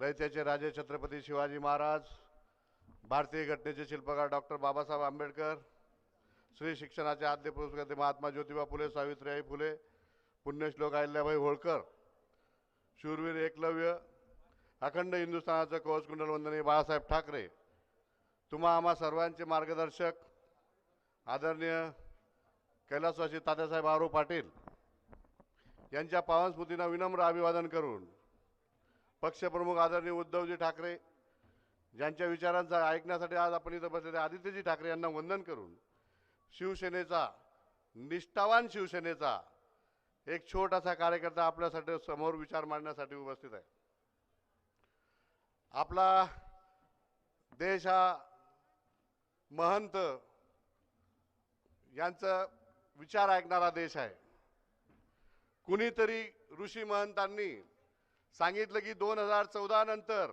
रयतेचे राजे छत्रपती शिवाजी महाराज, भारतीय घटनेचे शिल्पकार डॉक्टर बाबासाहेब आंबेडकर, श्री शिक्षणाचे आद्य पुरुष महात्मा ज्योतिबा फुले, सावित्रीबाई फुले, पुण्यश्लोक अहिल्याबाई होळकर, शूरवीर एकलव्य, अखंड हिंदुस्थानाचं कवचकुंडल वंदनीय बाळासाहेब ठाकरे, तुम्हा आम्हा सर्वांचे मार्गदर्शक आदरणीय कैलासवासी तात्यासाहेब आरो पाटील यांच्या पावन स्मृतींना विनम्र अभिवादन करून पक्षप्रमुख आदरणीय उद्धवजी ठाकरे ज्यांच्या विचारांचा ऐकण्यासाठी आज आपण इथं बसलेले आदित्यजी ठाकरे यांना वंदन करून शिवसेनेचा निष्ठावान शिवसेनेचा एक छोटासा कार्यकर्ता आपल्यासाठी समोर विचार मांडण्यासाठी उपस्थित आहे। आपला देश हा महंत यांचा विचार ऐकणारा देश आहे। कुणीतरी ऋषी महंतांनी सांगितलं की 2014 नंतर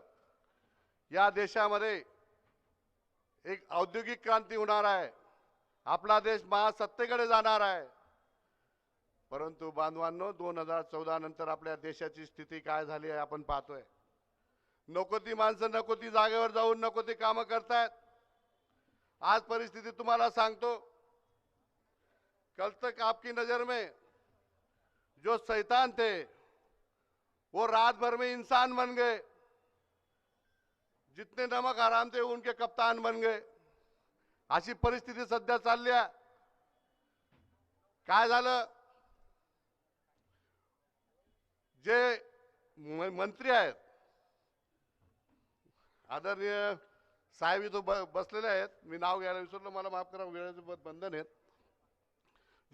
या देशामध्ये एक औद्योगिक क्रांती होणार आहे, आपला देश महासत्तेकडे जाणार आहे। परंतु बांधवांनो, 2014 नंतर आपल्या देशाची स्थिती काय झाली आहे आपण पाहतोय। नको ती माणसं नको ती जागेवर जाऊन नको ती कामं करतायत। आज परिस्थिती तुम्हाला सांगतो, कल तक आपकी नजर में जो शैतान थे वो रात भर में इंसान बन गए, जितने नमक हराम थे उनके कप्तान बन गए। अशी परिस्थिती सध्या चालली आहे। काय झालं, जे मंत्री आहेत आदरणीय साहेब इथं बसलेले आहेत, मी नाव घ्यायला विसरलो, मला माफ करा, वेळेचं बंधन आहेत।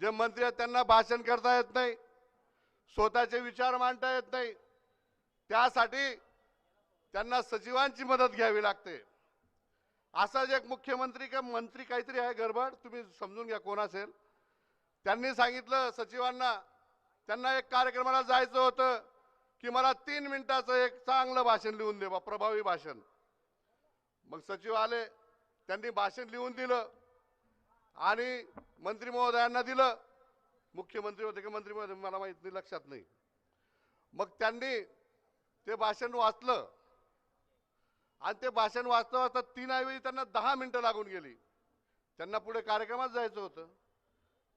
जे मंत्री आहेत त्यांना भाषण करता येत नाही, स्वतःचे विचार मांडता येत नाही, त्यासाठी त्यांना सचिवांची मदत घ्यावी लागते। असाच एक मुख्यमंत्री का मंत्री काहीतरी आहे गडबड, तुम्ही समजून घ्या कोण असेल, त्यांनी सांगितलं सचिवांना, त्यांना एक कार्यक्रमाला जायचं होतं की मला 3 मिनिटाचं एक चांगलं भाषण लिहून दे, प्रभावी भाषण। मग सचिव आले, त्यांनी भाषण लिहून दिलं आणि मंत्री महोदयांना दिलं। मुख्यमंत्री होते की मंत्री महोदय मला माहित नाही, लक्षात नाही। मग त्यांनी ते भाषण वाचलं आणि ते भाषण वाचता वाचता 3 ऐवजी त्यांना 10 मिनिटं लागून गेली। त्यांना पुढे कार्यक्रमात जायचं होतं।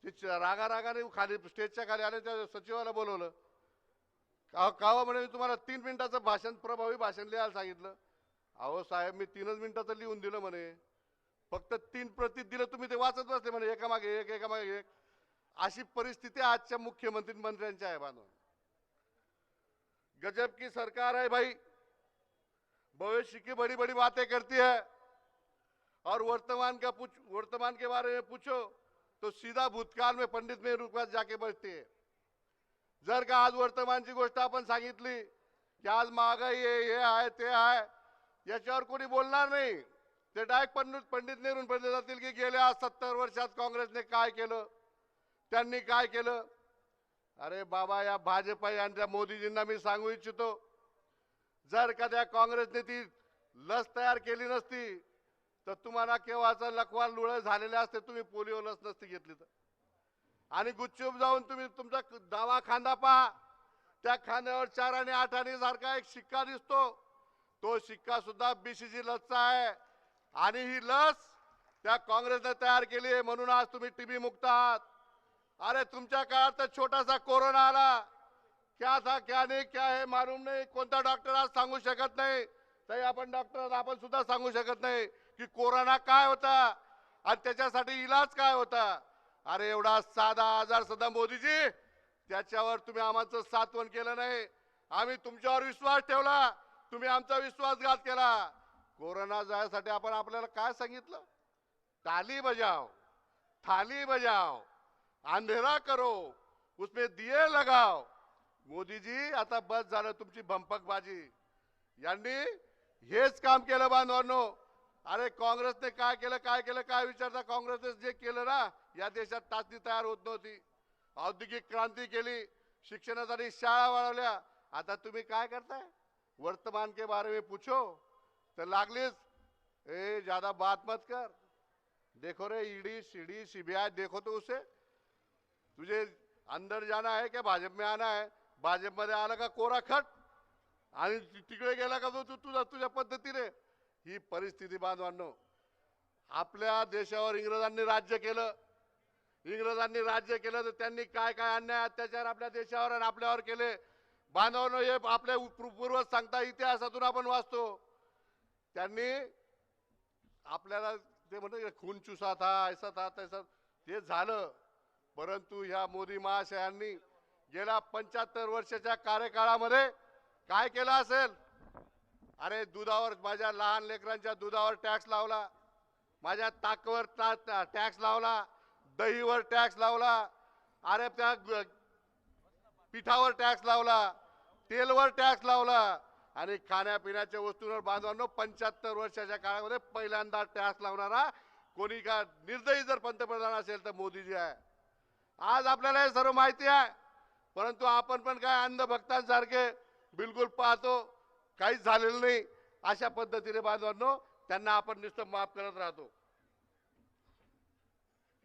ते रागारागाने खाली स्टेजच्या खाली आले, त्या सचिवाला बोलवलं, का म्हणे तुम्हाला 3 मिनिटाचं भाषण प्रभावी भाषण लिहायला सांगितलं। अहो साहेब, मी 3च मिनिटाचं लिहून दिलं म्हणे, फक्त 3 प्रती दिलं, तुम्ही ते वाचत बसले म्हणे एकामागे एक एकामागे एक। अशी परिस्थिती आजच्या मुख्यमंत्री मंत्र्यांची आहे। बांधव, गजब की सरकार है भाई, भविष्य की बड़ी बड़ी बातें करती है और वर्तमान के बारे में पूछो तो सीधा भूतकाल में पंडित में रूपात जाके बसते है। जर का आज वर्तमानची गोष्ट आपण सांगितली की आज महागाई आहे, हे आहे ते आहे, याच्यावर कोणी बोलणार नाही। ते डायरेक्ट पंडित नेरून पडले जातील की गेल्या 70 वर्षात काँग्रेसने काय केलं, त्यांनी काय केलं। अरे बाबा, या भाजपा यांच्या मोदीजींना मी सांगू इच्छितो, जर का त्या काँग्रेसने ती लस तयार केली नसती तर तुम्हाला केव्हाचा लकवा लुळे झालेले असते, तुम्ही पोलिओ लस नसती घेतली तर। आणि गुच्चूप जाऊन तुम्ही तुमचा डावा खांदा पहा, त्या खांद्यावर 4 आणि 8 आणि सारखा एक शिक्का दिसतो, तो शिक्का सुद्धा बीसीजी लसचा आहे। आणि ही लस त्या काँग्रेसने तयार केली आहे, म्हणून आज तुम्ही टीबी मुक्त आहात। अरे तुमच्या काळात तर छोटासा कोरोना आला, क्या था क्या नहीं क्या है मालूम नहीं, कोणता डॉक्टर आज सांगू शकत नाही। तरी आपण डॉक्टर आपण सुद्धा सांगू शकत नाही की कोरोना काय होता आणि त्याच्यासाठी इलाज काय होता। अरे एवढा साधा आजार सुद्धा मोदीजी, त्याच्यावर तुम्ही आमचं सात्वन केलं नाही। आम्ही तुमच्यावर विश्वास ठेवला, तुम्ही आमचा विश्वासघात केला। कोरोना जायसाठी आपण आपल्याला काय सांगितलं, ताली बजाओ, थाली बजाओ, अंधेरा करो, उसमें दिए लगाओ। मोदी जी, आता बस झालं तुमची भंपकबाजी। यांनी हेच काम केलं बांधवांनो। अरे काँग्रेसने काय केलं काय विचारता, काँग्रेसने जे केलं ना, या देशात टाचणी तयार होत नव्हती। औद्योगिक क्रांती केली, शिक्षणासाठी शाळा वाढवल्या। आता तुम्ही काय करताय, वर्तमान के बारे में पूछो तो लागलीच ए ज्यादा बात मत कर, देखो रे ईडी सीडी सीबीआई देखो तो उसे, तुझे अंदर जाना है क्या भाजपा में आना है, भाजपा मध्ये आला का कोरा खट, आणि तिकडे गेला का तू तुझ्या पद्धतीने. ही परिस्थिती बांधवांनो. आपल्या देशावर इंग्रजांनी राज्य केलं. इंग्रजांनी राज्य केलं तर त्यांनी काय काय अन्याय अत्याचार आपल्या देशावर आणि आपल्यावर केले बांधवांनो, हे आपल्या पूर्वज सांगता, इतिहासातून आपण वाचतो. त्यांनी आपल्याला ते म्हणतात खून चुसा था, ऐसा था तैसा, ते झालं. परंतु ह्या मोदी महाशयांनी गेल्या 75 वर्षाच्या कार्यकाळामध्ये काय केलं असेल. अरे दुधावर, माझ्या लहान लेकरांच्या दुधावर टॅक्स लावला, माझ्या ताकवर टॅक्स लावला, दहीवर टॅक्स लावला, अरे त्या पिठावर टॅक्स लावला, तेलवर टॅक्स लावला आणि खाण्यापिण्याच्या वस्तूंवर बांधवांनो 75 वर्षाच्या काळामध्ये पहिल्यांदा टॅक्स लावणारा कोणी का निर्दयी जर पंतप्रधान असेल तर मोदीजी आहे. आज आपल्याला हे सर्व माहिती आहे, परंतु आपण पण काय अंधभक्तांसारखे बिलकुल पाहतो, काहीच झालेलं नाही अशा पद्धतीने बांधवांनो त्यांना आपण नुसतं माफ करत राहतो.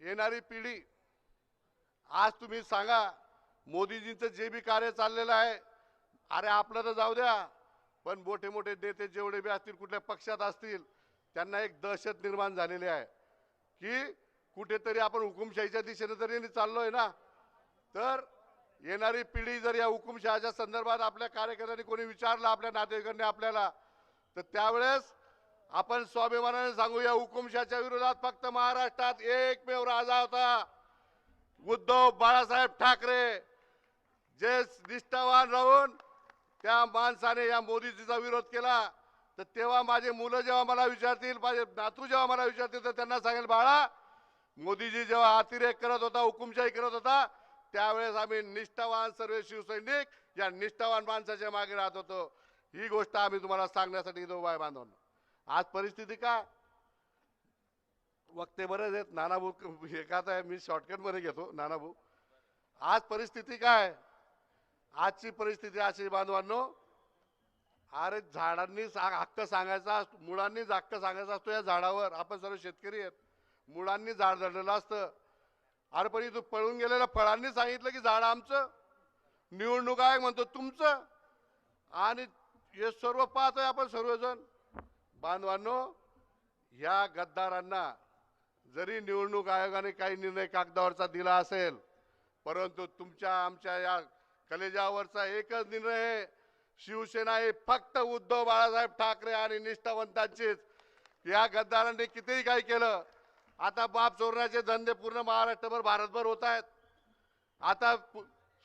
येणारी पिढी, आज तुम्ही सांगा मोदीजींचं जे बी कार्य चाललेलं आहे, अरे आपलं तर जाऊ द्या, पण मोठे मोठे नेते जेवढे बी असतील, कुठल्या पक्षात असतील, त्यांना एक दहशत निर्माण झालेली आहे की कुठेतरी आपण हुकुमशाहीच्या दिशेने तरी चाललोय ना. तर येणारी पिढी जर या हुकुमशहाच्या संदर्भात आपल्या कार्यकर्त्यांनी कोणी विचारलं, आपल्या नातेवाईकांनी आपल्याला, तर त्यावेळेस आपण स्वाभिमानाने सांगू, या हुकुमशहाच्या विरोधात फक्त महाराष्ट्रात एकमेव राजा होता, उद्धव बाळासाहेब ठाकरे. जे निष्ठावान राहून त्या माणसाने या मोदीजीचा विरोध केला. तर तेव्हा माझे मुलं जेव्हा मला विचारतील, माझे नातू जेव्हा मला विचारतील, तर त्यांना सांगेल, बाळा मोदीजी जेव्हा अतिरेक करत होता, हुकुमशाही करत होता, त्यावेळेस आम्ही निष्ठावान सर्व शिवसैनिक या निष्ठावान माणसाच्या मागे राहत होतो. ही गोष्ट आम्ही तुम्हाला सांगण्यासाठी इथं उभा आहे बांधवांनो. आज परिस्थिती काय, वक्ते बरेच आहेत, नानाभाऊ एकाच आहे, मी शॉर्टकट मध्ये घेतो नानाभाऊ. आज परिस्थिती काय, आजची परिस्थिती अशी बांधवांनो, अरे झाडांनी हक्क सांगायचा, मुळांनी हक्क सांगायचा असतो या झाडावर. आपण सर्व शेतकरी आहेत, मुळांनी झाड धरलेलं असतं. अरे पण तू पळून गेलेल्या फळांनी सांगितलं की झाड आमचं, निवडणूक आयोग म्हणतो तुमचं, आणि हे सर्व पाहतोय आपण सर्वजण बांधवांनो. या गद्दारांना जरी निवडणूक आयोगाने काही निर्णय कागदावरचा दिला असेल, परंतु तुमच्या आमच्या या कलेजावरचा एकच निर्णय आहे, शिवसेना ही फक्त उद्धव बाळासाहेब ठाकरे आणि निष्ठावंतांचीच. या गद्दारांनी कितीही काही केलं, आता बाप चोरण्याचे धंदे पूर्ण महाराष्ट्रभर भारतभर होत आहेत. आता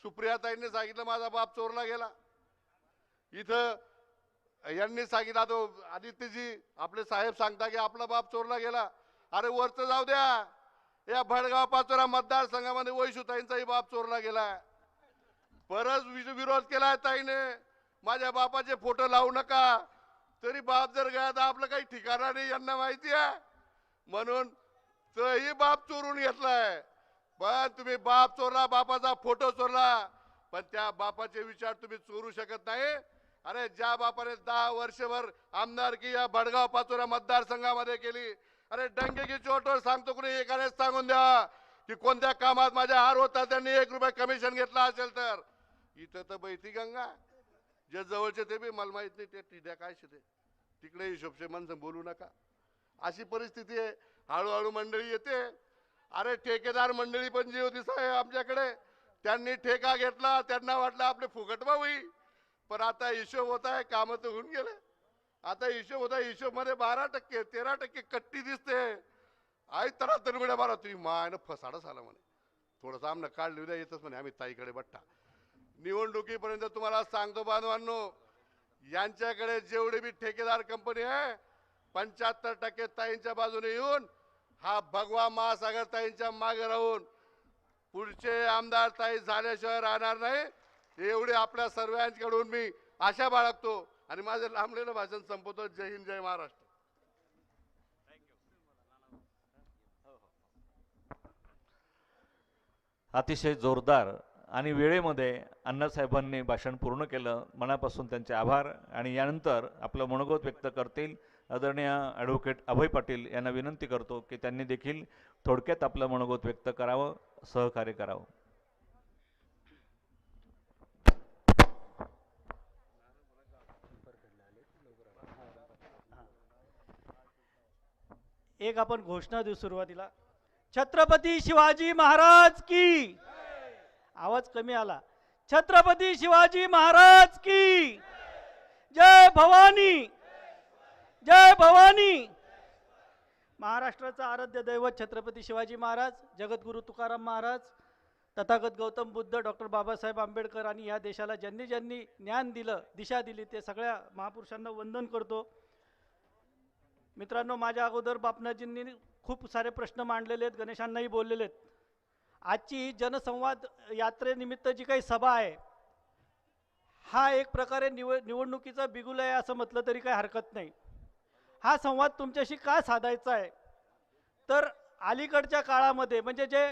सुप्रियाताईंनी सांगितलं माझा बाप चोरला गेला, इथं यांनी सांगितलं, तो आदित्यजी आपले साहेब सांगता की आपला बाप चोरला गेला. अरे वरचं जाऊ द्या, या भडगाव पाचोरा मतदारसंघामध्ये वैशुताईंचाही बाप चोरला गेलाय. परत विरोध केलाय ताईने, माझ्या बापाचे फोटो लावू नका. तरी बाप जर गया तर आपलं काही ठिकाणा नाही, यांना माहिती आहे, म्हणून तोही बाप चोरून घेतलाय. पण तुम्ही बाप चोरला, बापाचा फोटो चोरला, पण त्या बापाचे विचार तुम्ही चोरू शकत नाही. अरे ज्या बापाने 10 वर्षभर आमदारकी या भडगाव पाचोरा मतदारसंघामध्ये केली, अरे डंगे की चोटवर सांगतो, कुणी एकानेच सांगून द्या की कोणत्या कामात माझ्या हार होता त्यांनी 1 रुपया कमिशन घेतला असेल तर. इथं तर बैठी गंगा, जे जवळचे ते बी मला माहित नाही ते टिड्या काय शिते, तिकडे हिशोबचे माणसं बोलू नका. अशी परिस्थिती आहे. हळूहळू मंडळी येते. अरे ठेकेदार मंडळी पण जी होती साहेब आमच्याकडे, त्यांनी ठेका घेतला, त्यांना वाटलं आपले फुकटवा होईल, पण आता हिशोब होत आहे, कामं तर होऊन गेले. आता हिशोब होता, हिशोब मध्ये 12% 13% कट्टी दिसते. आई तरा तरुगड्या बारा, तुम्ही मायनं फसाडच आला म्हणे, थोडंसं आमनं काढली उद्या येतच म्हणे आम्ही ताईकडे बट्टा. निवडणुकीपर्यंत तुम्हाला सांगतो बांधवांनो, यांच्याकडे जेवढे बी ठेकेदार कंपनी आहे 75% ताईंच्या बाजूने येऊन हा भगवा महासागर ताईंच्या मागे राहून पुढचे आमदार ताई झाल्याशिवाय राहणार नाही, एवढे आपल्या सर्वांकडून मी आशा बाळगतो आणि माझं लांबलेलं भाषण संपवतो. जय हिंद, जय महाराष्ट्र. अतिशय जोरदार आणि वेळेमध्ये अण्णासाहेबांनी भाषण पूर्ण केलं. मनापासून त्यांचे आभार. आणि यानंतर आपलं मनोगत व्यक्त करतील आदरणीय ॲडव्होकेट अभय पाटील यांना विनंती करतो की त्यांनी देखील थोडक्यात आपलं मनोगत व्यक्त करावं, सहकार्य करावं. एक आपण घोषणा देऊ सुरुवातीला. छत्रपती शिवाजी महाराज की. आवाज कमी आला. छत्रपती शिवाजी महाराज की. जय भवानी. जय भवानी. महाराष्ट्राचा आराध्य दैवत छत्रपती शिवाजी महाराज, जगद्गुरु तुकाराम महाराज, तथागत गौतम बुद्ध, डॉक्टर बाबासाहेब आंबेडकर आणि या देशाला ज्यांनी ज्यांनी ज्ञान दिलं, दिशा दिली, ते सगळ्या महापुरुषांना वंदन करतो. मित्रांनो, माझ्या अगोदर बापनाजींनी खूप सारे प्रश्न मांडलेले आहेत, गणेशांनाही बोललेले आहेत. आजची जनसंवाद यात्रेनिमित्त जी काही सभा आहे, हा एक प्रकारे निवडणुकीचा बिगुल आहे असं म्हटलं तरी काही हरकत नाही. हा संवाद तुमच्याशी का साधायचा आहे तर अलीकडच्या काळामध्ये म्हणजे जे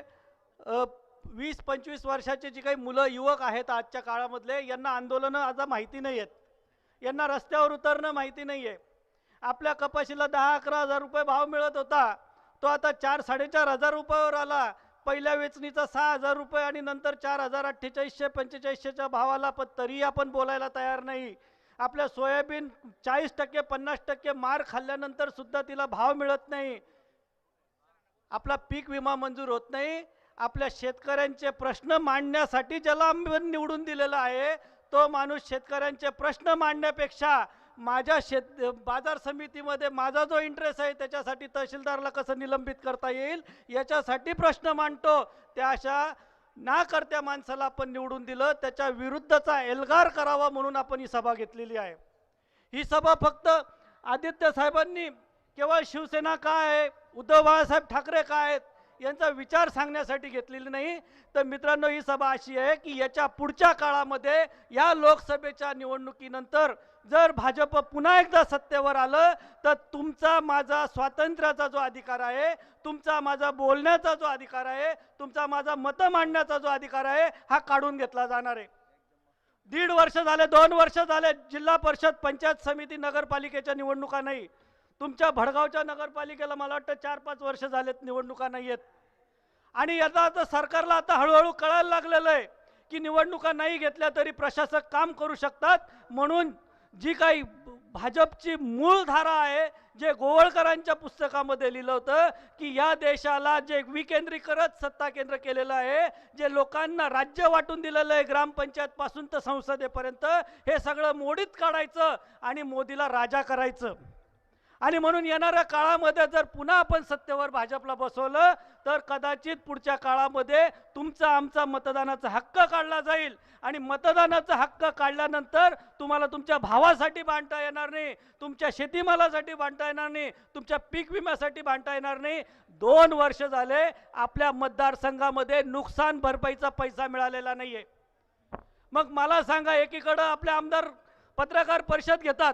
20-25 वर्षाचे जी काही मुलं युवक आहेत आजच्या काळामधले, यांना आंदोलनं आज माहिती नाही आहेत, यांना रस्त्यावर उतरणं माहिती नाही आहे. आपल्या कपाशीला 10-11 हजार रुपये भाव मिळत होता, तो आता 4-4.5 हजार रुपयावर आला. पहिल्या वेचणीचा 6 हजार रुपये आणि नंतर 4,048-45च्या भावाला, पण तरी आपण बोलायला तयार नाही. आपल्या सोयाबीन 40% 50% मार खाल्ल्यानंतर सुद्धा तिला भाव मिळत नाही. आपला पीक विमा मंजूर होत नाही. आपल्या शेतकऱ्यांचे प्रश्न मांडण्यासाठी ज्याला आम्ही निवडून दिलेला आहे, तो माणूस शेतकऱ्यांचे प्रश्न मांडण्यापेक्षा माझ्या बाजार समितीमध्ये माझा जो इंटरेस्ट आहे त्याच्यासाठी तहसीलदारला कसं निलंबित करता येईल याच्यासाठी प्रश्न मांडतो. त्या अशा ना करत्या माणसाला आपण निवडून दिलं, त्याच्या विरुद्धचा एल्गार करावा म्हणून आपण ही सभा घेतलेली आहे. ही सभा फक्त आदित्य साहेबांनी केवळ शिवसेना काय आहे, उद्धव बाळासाहेब ठाकरे काय आहेत यांचा विचार सांगण्यासाठी घेतलेली नाही. तर मित्रांनो, ही सभा अशी आहे की याच्या पुढच्या काळामध्ये या लोकसभेच्या निवडणुकीनंतर जर भाजप पुन्हा एकदा सत्तेवर आलं तर तुमचा माझा स्वातंत्र्याचा जो अधिकार आहे, तुमचा माझा बोलण्याचा जो अधिकार आहे, तुमचा माझा मत मांडण्याचा जो अधिकार आहे, हा काढून घेतला जाणार आहे. 1.5 वर्ष झाले, 2 वर्ष झाले जिल्हा परिषद, पंचायत समिती, नगरपालिकेच्या निवडणुका नाही. तुमच्या भडगावच्या नगरपालिकेला मला वाटतं 4-5 वर्ष झालेत निवडणुका नाही आहेत. आणि याचा आता सरकारला आता हळूहळू कळायला लागलेलं आहे की निवडणुका नाही घेतल्या तरी प्रशासक काम करू शकतात. म्हणून जी काही भाजपची मूळ धारा आहे, जे गोवळकरांच्या पुस्तकामध्ये लिहिलं होतं की या देशाला जे विकेंद्रीकृत सत्ता केंद्र केलेलं आहे, जे लोकांना राज्य वाटून दिलेलं आहे ग्रामपंचायत पासून तर संसदेपर्यंत, हे सगळं मोडीत काढायचं आणि मोदीला राजा करायचं. आणि म्हणून येणाऱ्या काळामध्ये जर पुन्हा आपण सत्तेवर भाजपला बसवलं तर कदाचित पुढच्या काळामध्ये तुमचा आमचा मतदानाचा हक्क काढला जाईल. आणि मतदानाचा हक्क काढल्यानंतर तुम्हाला तुमच्या भावासाठी भांडता येणार नाही, तुमच्या शेतीमालासाठी भांडता येणार नाही, तुमच्या पीक विम्यासाठी भांडता येणार नाही. 2 वर्ष झाले आपल्या मतदारसंघामध्ये नुकसान भरपाईचा पैसा मिळालेला नाहीये. मग मला सांगा, एकीकडे आपले आमदार पत्रकार परिषद घेतात,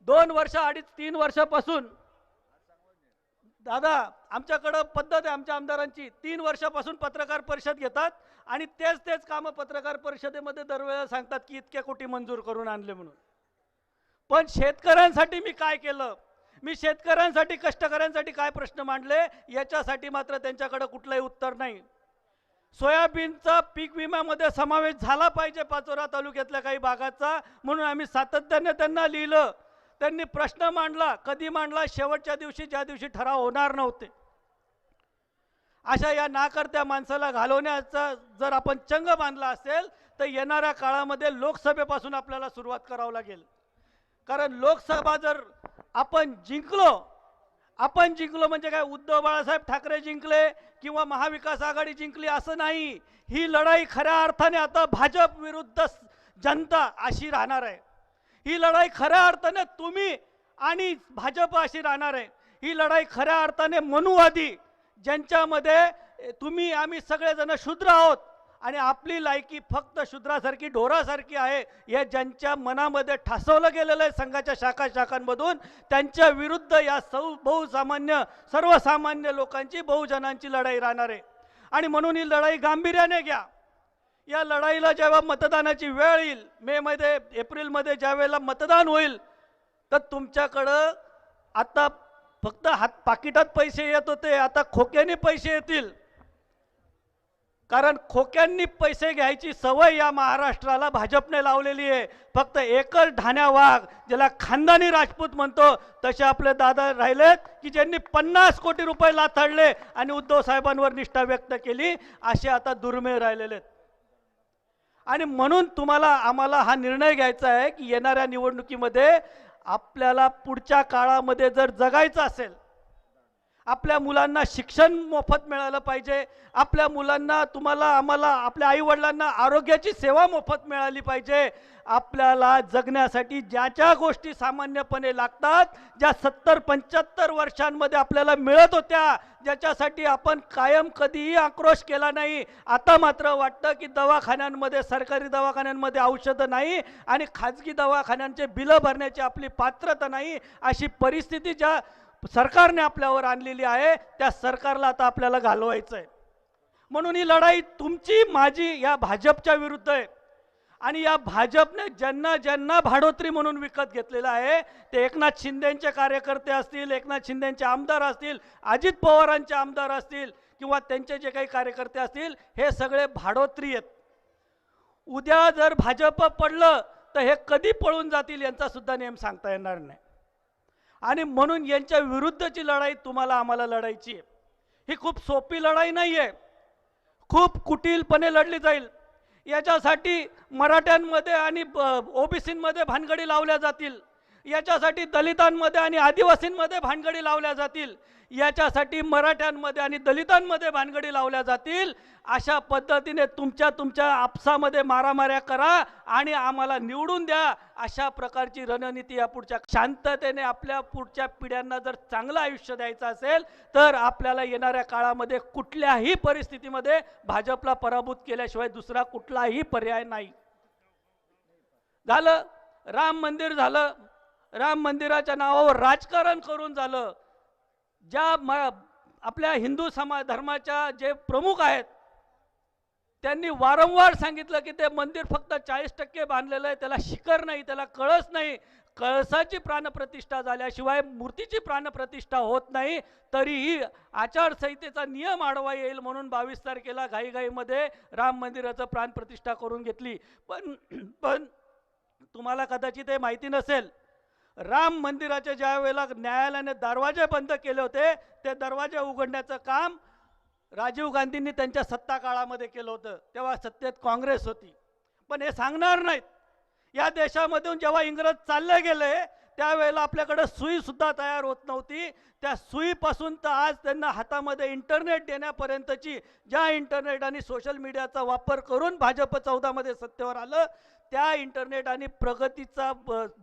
2 वर्ष 2.5-3 वर्षापासून, दादा आमच्याकडं पद्धत आहे आमच्या आमदारांची, 3 वर्षापासून पत्रकार परिषद घेतात आणि तेच कामं पत्रकार परिषदेमध्ये दरवेळेला सांगतात की इतके कोटी मंजूर करून आणले म्हणून. पण शेतकऱ्यांसाठी मी काय केलं, मी शेतकऱ्यांसाठी कष्टकऱ्यांसाठी काय प्रश्न मांडले याच्यासाठी मात्र त्यांच्याकडे कुठलंही उत्तर नाही. सोयाबीनचा पीक विम्यामध्ये समावेश झाला पाहिजे पाचोरा तालुक्यातल्या काही भागाचा, म्हणून आम्ही सातत्याने त्यांना लिहिलं. त्यांनी प्रश्न मांडला, कधी मांडला, शेवटच्या दिवशी, ज्या दिवशी ठराव होणार नव्हते. अशा या नाकर्त्या माणसाला घालवण्याचा जर आपण चंग बांधला असेल तर येणाऱ्या काळामध्ये लोकसभेपासून आपल्याला सुरुवात करावं लागेल. कारण लोकसभा जर आपण जिंकलो म्हणजे काय उद्धव बाळासाहेब ठाकरे जिंकले किंवा महाविकास आघाडी जिंकली असं नाही. ही लढाई खऱ्या अर्थाने आता भाजप विरुद्ध जनता अशी राहणार आहे. ही लढाई खऱ्या अर्थाने तुम्ही आणि भाजप अशी राहणार आहे. ही लढाई खऱ्या अर्थाने मनुवादी, ज्यांच्यामध्ये तुम्ही आम्ही सगळेजण शूद्र आहोत आणि आपली लायकी फक्त शूद्रासारखी ढोरासारखी आहे, हे ज्यांच्या मनामध्ये ठासवलं गेलेलं आहे संघाच्या शाखांमधून, त्यांच्या विरुद्ध या सर्वसामान्य लोकांची, बहुजनांची लढाई राहणार आहे. आणि म्हणून ही लढाई गांभीर्याने घ्या. या लढाईला जेव्हा मतदानाची वेळ येईल, मे-मध्ये, एप्रिलमध्ये ज्या वेळेला मतदान होईल, तर तुमच्याकडं आता फक्त पाकिटात पैसे येत होते, आता खोक्याने पैसे येतील. कारण खोक्यांनी पैसे घ्यायची सवय या महाराष्ट्राला भाजपने लावलेली आहे. फक्त एकच ढाण्या वाघ, ज्याला खानदानी राजपूत म्हणतो, तसे आपले दादा राहिलेत की ज्यांनी 50 कोटी रुपये लाथाडले आणि उद्धव साहेबांवर निष्ठा व्यक्त केली, असे आता दुर्मिळ राहिलेले आहेत. आणि म्हणून आम्हाला हा निर्णय घ्यायचा आहे की येणाऱ्या निवडणुकीमध्ये आपल्याला पुढच्या काळामध्ये जर जगायचं असेल, आपल्या मुलांना शिक्षण मोफत मिळालं पाहिजे, आपल्या मुलांना आम्हाला आपल्या आईवडिलांना आरोग्याची सेवा मोफत मिळाली पाहिजे. आपल्याला जगण्यासाठी ज्या गोष्टी सामान्यपणे लागतात, ज्या 70-75 वर्षांमध्ये आपल्याला मिळत होत्या, ज्याच्यासाठी आपण कायम कधीही आक्रोश केला नाही, आता मात्र वाटतं की दवाखान्यांमध्ये, सरकारी दवाखान्यांमध्ये औषधं नाही आणि खाजगी दवाखान्यांचे बिलं भरण्याची आपली पात्रता नाही, अशी परिस्थिती ज्या सरकारने आपल्यावर आणलेली आहे, त्या सरकारला आता आपल्याला घालवायचं आहे. म्हणून ही लढाई तुमची माझी या भाजपच्या विरुद्ध आहे. आणि या भाजपने ज्यांना भाडोत्री म्हणून विकत घेतलेलं आहे, ते एकनाथ शिंदेचे कार्यकर्ते असतील, एकनाथ शिंदेचे आमदार असतील, अजित पवारांचे आमदार असतील किंवा त्यांचे जे काही कार्यकर्ते असतील, हे सगळे भाडोत्री आहेत. उद्या जर भाजप पडलं तर हे कधी पळून जातील यांचा सुद्धा नेम सांगता येणार नाही. आणि म्हणून यांच्या विरुद्धची लढाई आम्हाला लढायची आहे. ही खूप सोपी लढाई नाही आहे, खूप कुटीलपणे लढली जाईल. याच्यासाठी मराठ्यांमध्ये आणि ओबीसींमध्ये भानगडी लावल्या जातील, याच्यासाठी दलितांमध्ये आणि आदिवासींमध्ये भानगडी लावल्या जातील, याच्यासाठी मराठ्यांमध्ये आणि दलितांमध्ये भानगडी लावल्या जातील. अशा पद्धतीने तुमच्या आपसामध्ये मारामाऱ्या करा आणि आम्हाला निवडून द्या, अशा प्रकारची रणनीती या पुढच्या शांततेने आपल्या पुढच्या पिढ्यांना जर चांगलं आयुष्य द्यायचं असेल तर आपल्याला येणाऱ्या काळामध्ये कुठल्याही परिस्थितीमध्ये भाजपला पराभूत केल्याशिवाय दुसरा कुठलाही पर्याय नाही. झालं राम मंदिर झालं, राम मंदिराच्या नावावर राजकारण करून झालं. आपल्या हिंदू धर्माच्या जे प्रमुख आहेत त्यांनी वारंवार सांगितलं की ते मंदिर फक्त 40% बांधलेलं आहे, त्याला शिखर नाही, त्याला कळस नाही. कळसाची प्राणप्रतिष्ठा झाल्याशिवाय मूर्तीची प्राणप्रतिष्ठा होत नाही. तरीही आचारसंहितेचा नियम आडवा येईल म्हणून 22 तारखेला घाईघाईमध्ये राम मंदिराचं प्राणप्रतिष्ठा करून घेतली. पण तुम्हाला कदाचित हे माहिती नसेल, राम मंदिराचे ज्या वेळेला न्यायालयाने दरवाजे बंद केले होते, ते दरवाजे उघडण्याचं काम राजीव गांधींनी त्यांच्या सत्ता काळामध्ये केलं होतं. तेव्हा सत्तेत काँग्रेस होती. पण हे सांगणार नाहीत. या देशामधून जेव्हा इंग्रज चालले गेले त्यावेळेला आपल्याकडे सुई सुद्धा तयार होत नव्हती. त्या सुईपासून तर आज त्यांना हातामध्ये इंटरनेट देण्यापर्यंतची, ज्या इंटरनेट आणि सोशल मीडियाचा वापर करून भाजप 14 मध्ये सत्तेवर आलं, त्या इंटरनेट आणि प्रगतीचा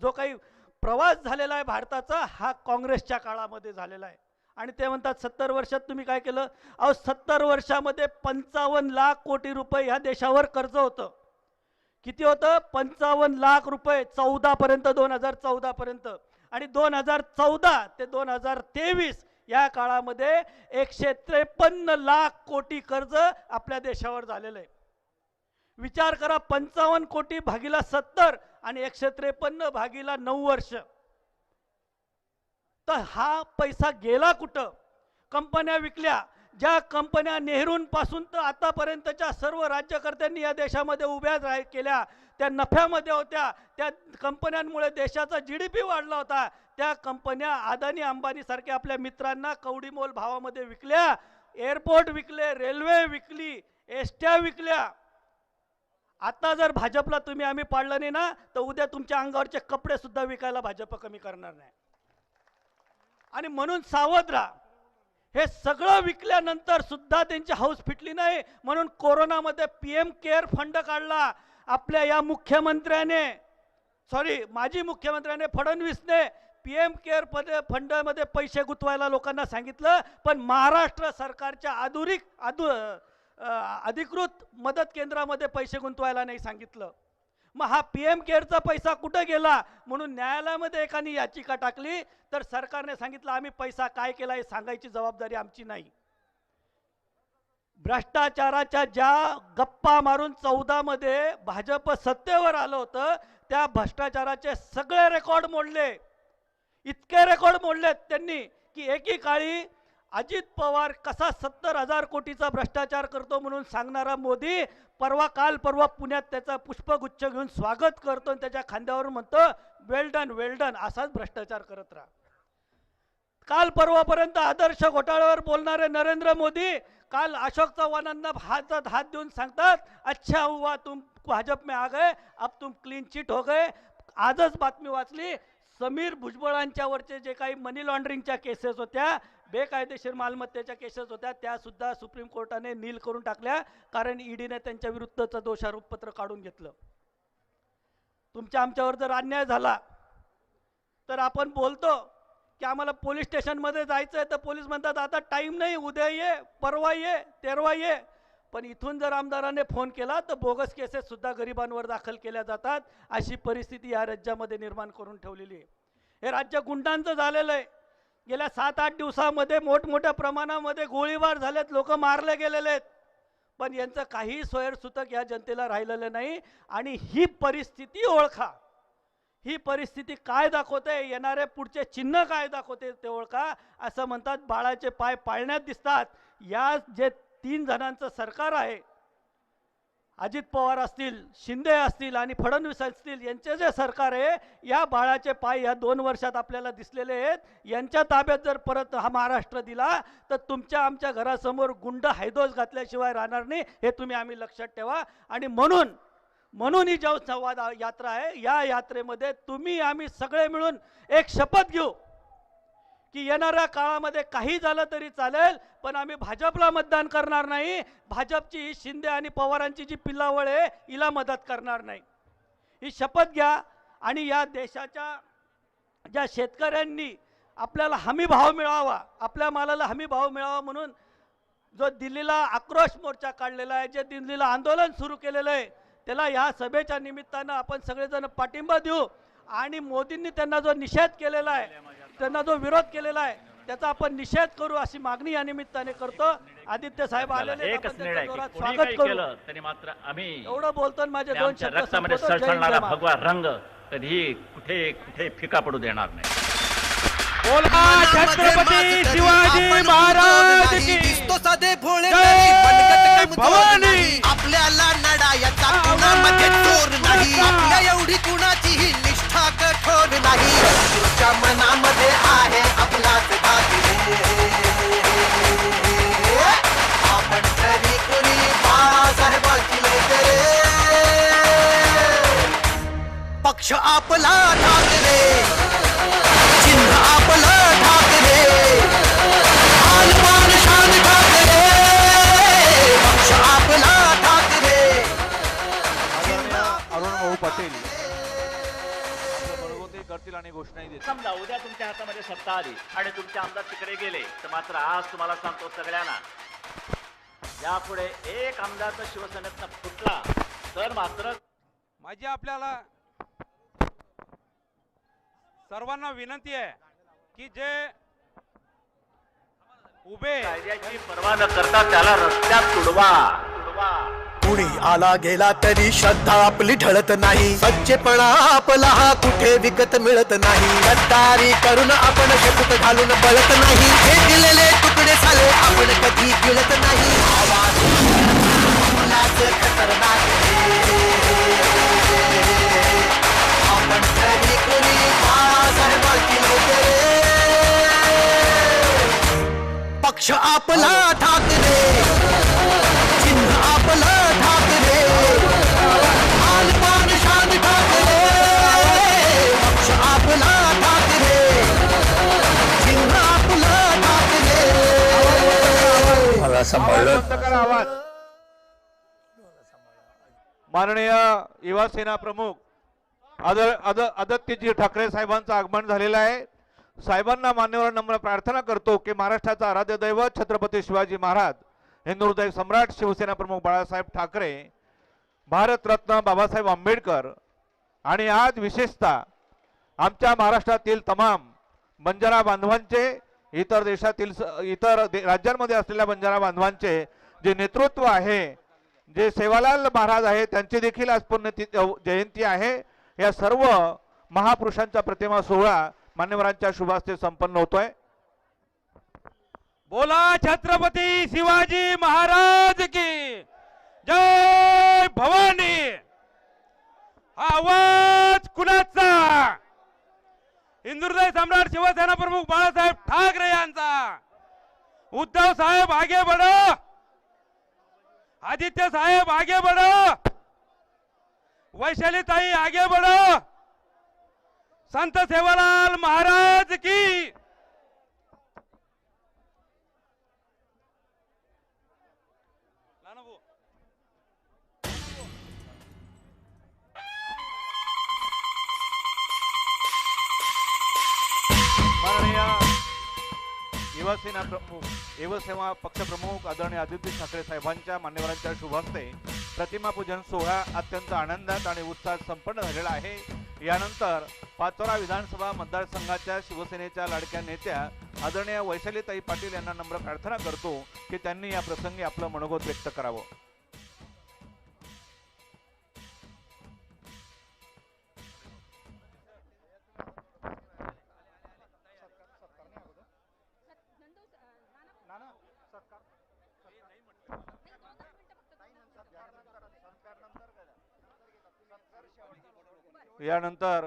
जो काही प्रवास झालेला आहे भारताचा, हा काँग्रेसच्या काळामध्ये झालेला आहे. आणि ते म्हणतात 70 वर्षात तुम्ही काय केलं? 70 वर्षामध्ये 55 लाख कोटी रुपये ह्या देशावर कर्ज होतं. किती होतं? 55 लाख रुपये 14 पर्यंत, 2014 पर्यंत. आणि 2014 ते 2023 या काळामध्ये 153 लाख कोटी कर्ज आपल्या देशावर झालेलं आहे. विचार करा, 55 कोटी भागीला 70 आणि 153 भागीला 9 वर्ष, तर हा पैसा गेला कुठं? कंपन्या विकल्या. ज्या कंपन्या नेहरूंपासून तर आतापर्यंतच्या सर्व राज्यकर्त्यांनी या देशामध्ये उभ्या केल्या, त्या नफ्यामध्ये होत्या. त्या कंपन्यांमुळे देशाचा GDP वाढला होता. त्या कंपन्या अदानी अंबानी सारख्या आपल्या मित्रांना कवडीमोल भावामध्ये विकल्या. एअरपोर्ट विकले, रेल्वे विकली, एसट्या विकल्या. आता जर भाजपला आम्ही पाडलं नाही ना, तर उद्या तुमच्या अंगावरचे कपडे सुद्धा विकायला भाजप कमी करणार नाही. आणि म्हणून सावध राहा. हे सगळं विकल्यानंतर सुद्धा त्यांची हौस फिटली नाही. म्हणून कोरोनामध्ये PM केअर फंड काढला. आपल्या या मुख्यमंत्र्याने, माजी मुख्यमंत्र्याने फडणवीसने PM केअर फंडमध्ये पैसे गुंतवायला लोकांना सांगितलं, पण महाराष्ट्र सरकारच्या अधिकृत मदत केंद्रामध्ये पैसे गुंतवायला नाही सांगितलं. मग हा PM केअरचा पैसा कुठे गेला म्हणून न्यायालयामध्ये एकाने याचिका टाकली, तर सरकारने सांगितलं आम्ही पैसा काय केला हे सांगायची जबाबदारी आमची नाही. भ्रष्टाचाराच्या ज्या गप्पा मारून 14 मध्ये भाजप सत्तेवर आलं होतं, त्या भ्रष्टाचाराचे सगळे रेकॉर्ड मोडले. इतके रेकॉर्ड मोडलेत त्यांनी की एकीकाळी अजित पवार कसा 70,000 कोटीचा भ्रष्टाचार करतो म्हणून सांगणारा मोदी काल परवा पुण्यात त्याचा पुष्पगुच्छ घेऊन स्वागत करतो आणि त्याच्या खांद्यावर म्हणतो वेल डन असाच भ्रष्टाचार करत राहा. काल परवापर्यंत आदर्श घोटाळ्यावर बोलणारे नरेंद्र मोदी काल अशोक चव्हाणांना हातात हात देऊन सांगतात अच्छा हुआ तुम भाजप में आ गए, अब तुम क्लीन चिट हो गए. आजच बातमी वाचली, समीर भुजबळांच्यावरचे जे काही मनी लॉन्ड्रिंगच्या केसेस होत्या, बेकायदेशीर मालमत्तेच्या केसेस होत्या, त्या सुद्धा सुप्रीम कोर्टाने नील करून टाकल्या, कारण ईडीने त्यांच्या विरुद्धचं दोषारोपपत्र काढून घेतलं. आमच्यावर जर अन्याय झाला तर आपण बोलतो की आम्हाला पोलीस स्टेशनमध्ये जायचं आहे, तर पोलीस म्हणतात आता टाईम नाही, उद्या ये, परवा ये, तेरवा ये. पण इथून जर आमदाराने फोन केला तर बोगस केसेस सुद्धा गरिबांवर दाखल केल्या जातात. अशी परिस्थिती या राज्यामध्ये निर्माण करून ठेवलेली आहे. हे राज्य गुंडांचं झालेलं आहे. गेल्या 7-8 दिवसामध्ये मोठमोठ्या प्रमाणामध्ये गोळीबार झालेत, लोक मारले गेलेले आहेत, पण यांचं काही सोयरसूतक या जनतेला राहिलेलं नाही. आणि ही परिस्थिती ओळखा, ही परिस्थिती काय दाखवते, येणारे पुढचे चिन्ह काय दाखवते ते ओळखा. असं म्हणतात बाळाचे पाय पाळण्यात दिसतात. या जे 3 जणांचं सरकार आहे, अजित पवार असतील, शिंदे असतील आणि फडणवीस असतील, यांचे जे सरकार आहे, या बाळाचे पाय या 2 वर्षात आपल्याला दिसलेले आहेत. यांच्या ताब्यात जर परत हा महाराष्ट्र दिला तर तुमच्या आमच्या घरासमोर गुंड हैदोस घातल्याशिवाय राहणार नाही, हे आम्ही लक्षात ठेवा. आणि म्हणून ही जो संवाद यात्रा आहे, या यात्रेमध्ये तुम्ही आम्ही सगळे मिळून एक शपथ घेऊ की येणाऱ्या काळामध्ये काही झालं तरी चालेल, पण आम्ही भाजपला मतदान करणार नाही. भाजपची ही शिंदे आणि पवारांची जी पिल्लावळ आहे, हिला मदत करणार नाही. ही शपथ घ्या. आणि या देशाच्या ज्या शेतकऱ्यांनी आपल्याला हमी भाव मिळावा, आपल्या मालाला हमी भाव मिळावा म्हणून जो दिल्लीला आक्रोश मोर्चा काढलेला आहे, जे दिल्लीला आंदोलन सुरू केलेलं आहे, त्याला या सभेच्या निमित्तानं आपण सगळेजण पाठिंबा देऊ. आणि मोदींनी त्यांना जो निषेध केलेला आहे, त्यांना जो विरोध केलेला आहे, त्याचा आपण निषेध करू अशी मागणी या निमित्ताने करतो. आदित्य साहेब आलेले, स्वागत करू. तरी मात्र आम्ही एवढं बोलतो, माझे 2 शब्द रक्तामध्ये सळसळणारा भगवा रंग कधी कुठे कुठे फिका पडू देणार नाही. छत्रपती शिवाजी महाराज की दिसतो साधे भोळे नाही, बनकट कमजोर नाही. आपल्याला लढायचा कुणामध्ये चोर नाही, आपल्या एवढी कुणाचीही निष्ठा कठोर नाही. तुझ्या मनामध्ये आहे आपलाच भाग्य, आपण तरी कोणी बाळासाहेबांची लेकरे. पक्ष आपला ठाकरे, चिन्ह आपलं ठाकरे, आलमान शान ठाकरे, पक्ष आपला ठाकरे. अरुण भाऊ पाटील मनोगत करतील आणि घोषणाही देतील. समजा उद्या तुमच्या हातामध्ये सत्ता आली आणि तुमचे आमदार तिकडे गेले, तर मात्र आज तुम्हाला सांगतो सगळ्यांना, यापुढे एक आमदार तर शिवसेनेतनं फुटला तर मात्र माझी आपल्याला सर्वांना विनंती आहे की जे उभे कायद्याची पर्वा न करता त्याला रस्त्यात तुडवा. कुणी आला गेला तरी श्रद्धा आपली ढळत नाही, सच्चेपणा आपला हा कुठे विकत मिळत नाही. गद्दारी करून आपण शपथ घालून बळत नाही, फेकलेले तुकडे साले आपण कधी गिळत नाही. आवाज मुलाचं खतरनाक आपण तरी कोणी बाळासाहेबांची लेकरे. पक्ष आपला ठाकरे, चिन्ह आपलं ठाकरे, आलमान शान ठाकरे, पक्ष आपला ठाकरे, चिन्ह आपलं ठाकरे. मला सांभाळलं. माननीय युवा सेना प्रमुख आदित्यजी ठाकरे साहेबांचं आगमन झालेलं आहे. साहेबांना मान्यवर नम्र प्रार्थना करतो की महाराष्ट्राचा आराध्य दैवत छत्रपती शिवाजी महाराज, हिंदू हृदय सम्राट, शिवसेना प्रमुख बाळासाहेब ठाकरे, भारतरत्न बाबासाहेब आंबेडकर आणि आज विशेषतः आमच्या महाराष्ट्रातील तमाम बंजारा बांधवांचे, इतर राज्यांमध्ये असलेल्या बंजारा बांधवांचे जे नेतृत्व आहे, जे सेवालाल महाराज आहे, त्यांची देखील आज पुण्यतिथी जयंती आहे. या सर्व महापुरुषांचा प्रतिमा सोहळा मान्यवरांच्या शुभास्ते संपन्न होतोय. बोला छत्रपती शिवाजी महाराज की जय भवानी. हा आवाज कुणाचा? हिंदुहृदय सम्राट शिवसेना प्रमुख बाळासाहेब ठाकरे यांचा. उद्धव साहेब आगे बढ़ो, आदित्य साहेब आगे बढ़ो, वैशाली ताई आगे बढ़ो. संत सेवालाल महाराज की. माननीय युवसेना पक्षप्रमुख आदरणीय आदित्य ठाकरे साहेबांच्या मान्यवरांच्या शुभ हस्ते प्रतिमा पूजन सोहळा अत्यंत आनंदात आणि उत्साहात संपन्न झालेला आहे. यानंतर पाचोरा विधानसभा मतदारसंघाच्या शिवसेनेच्या लाडक्या नेत्या आदरणीय वैशालीताई पाटील यांना नम्र प्रार्थना करतो की त्यांनी या प्रसंगी आपलं मनोगत व्यक्त करावं. यानंतर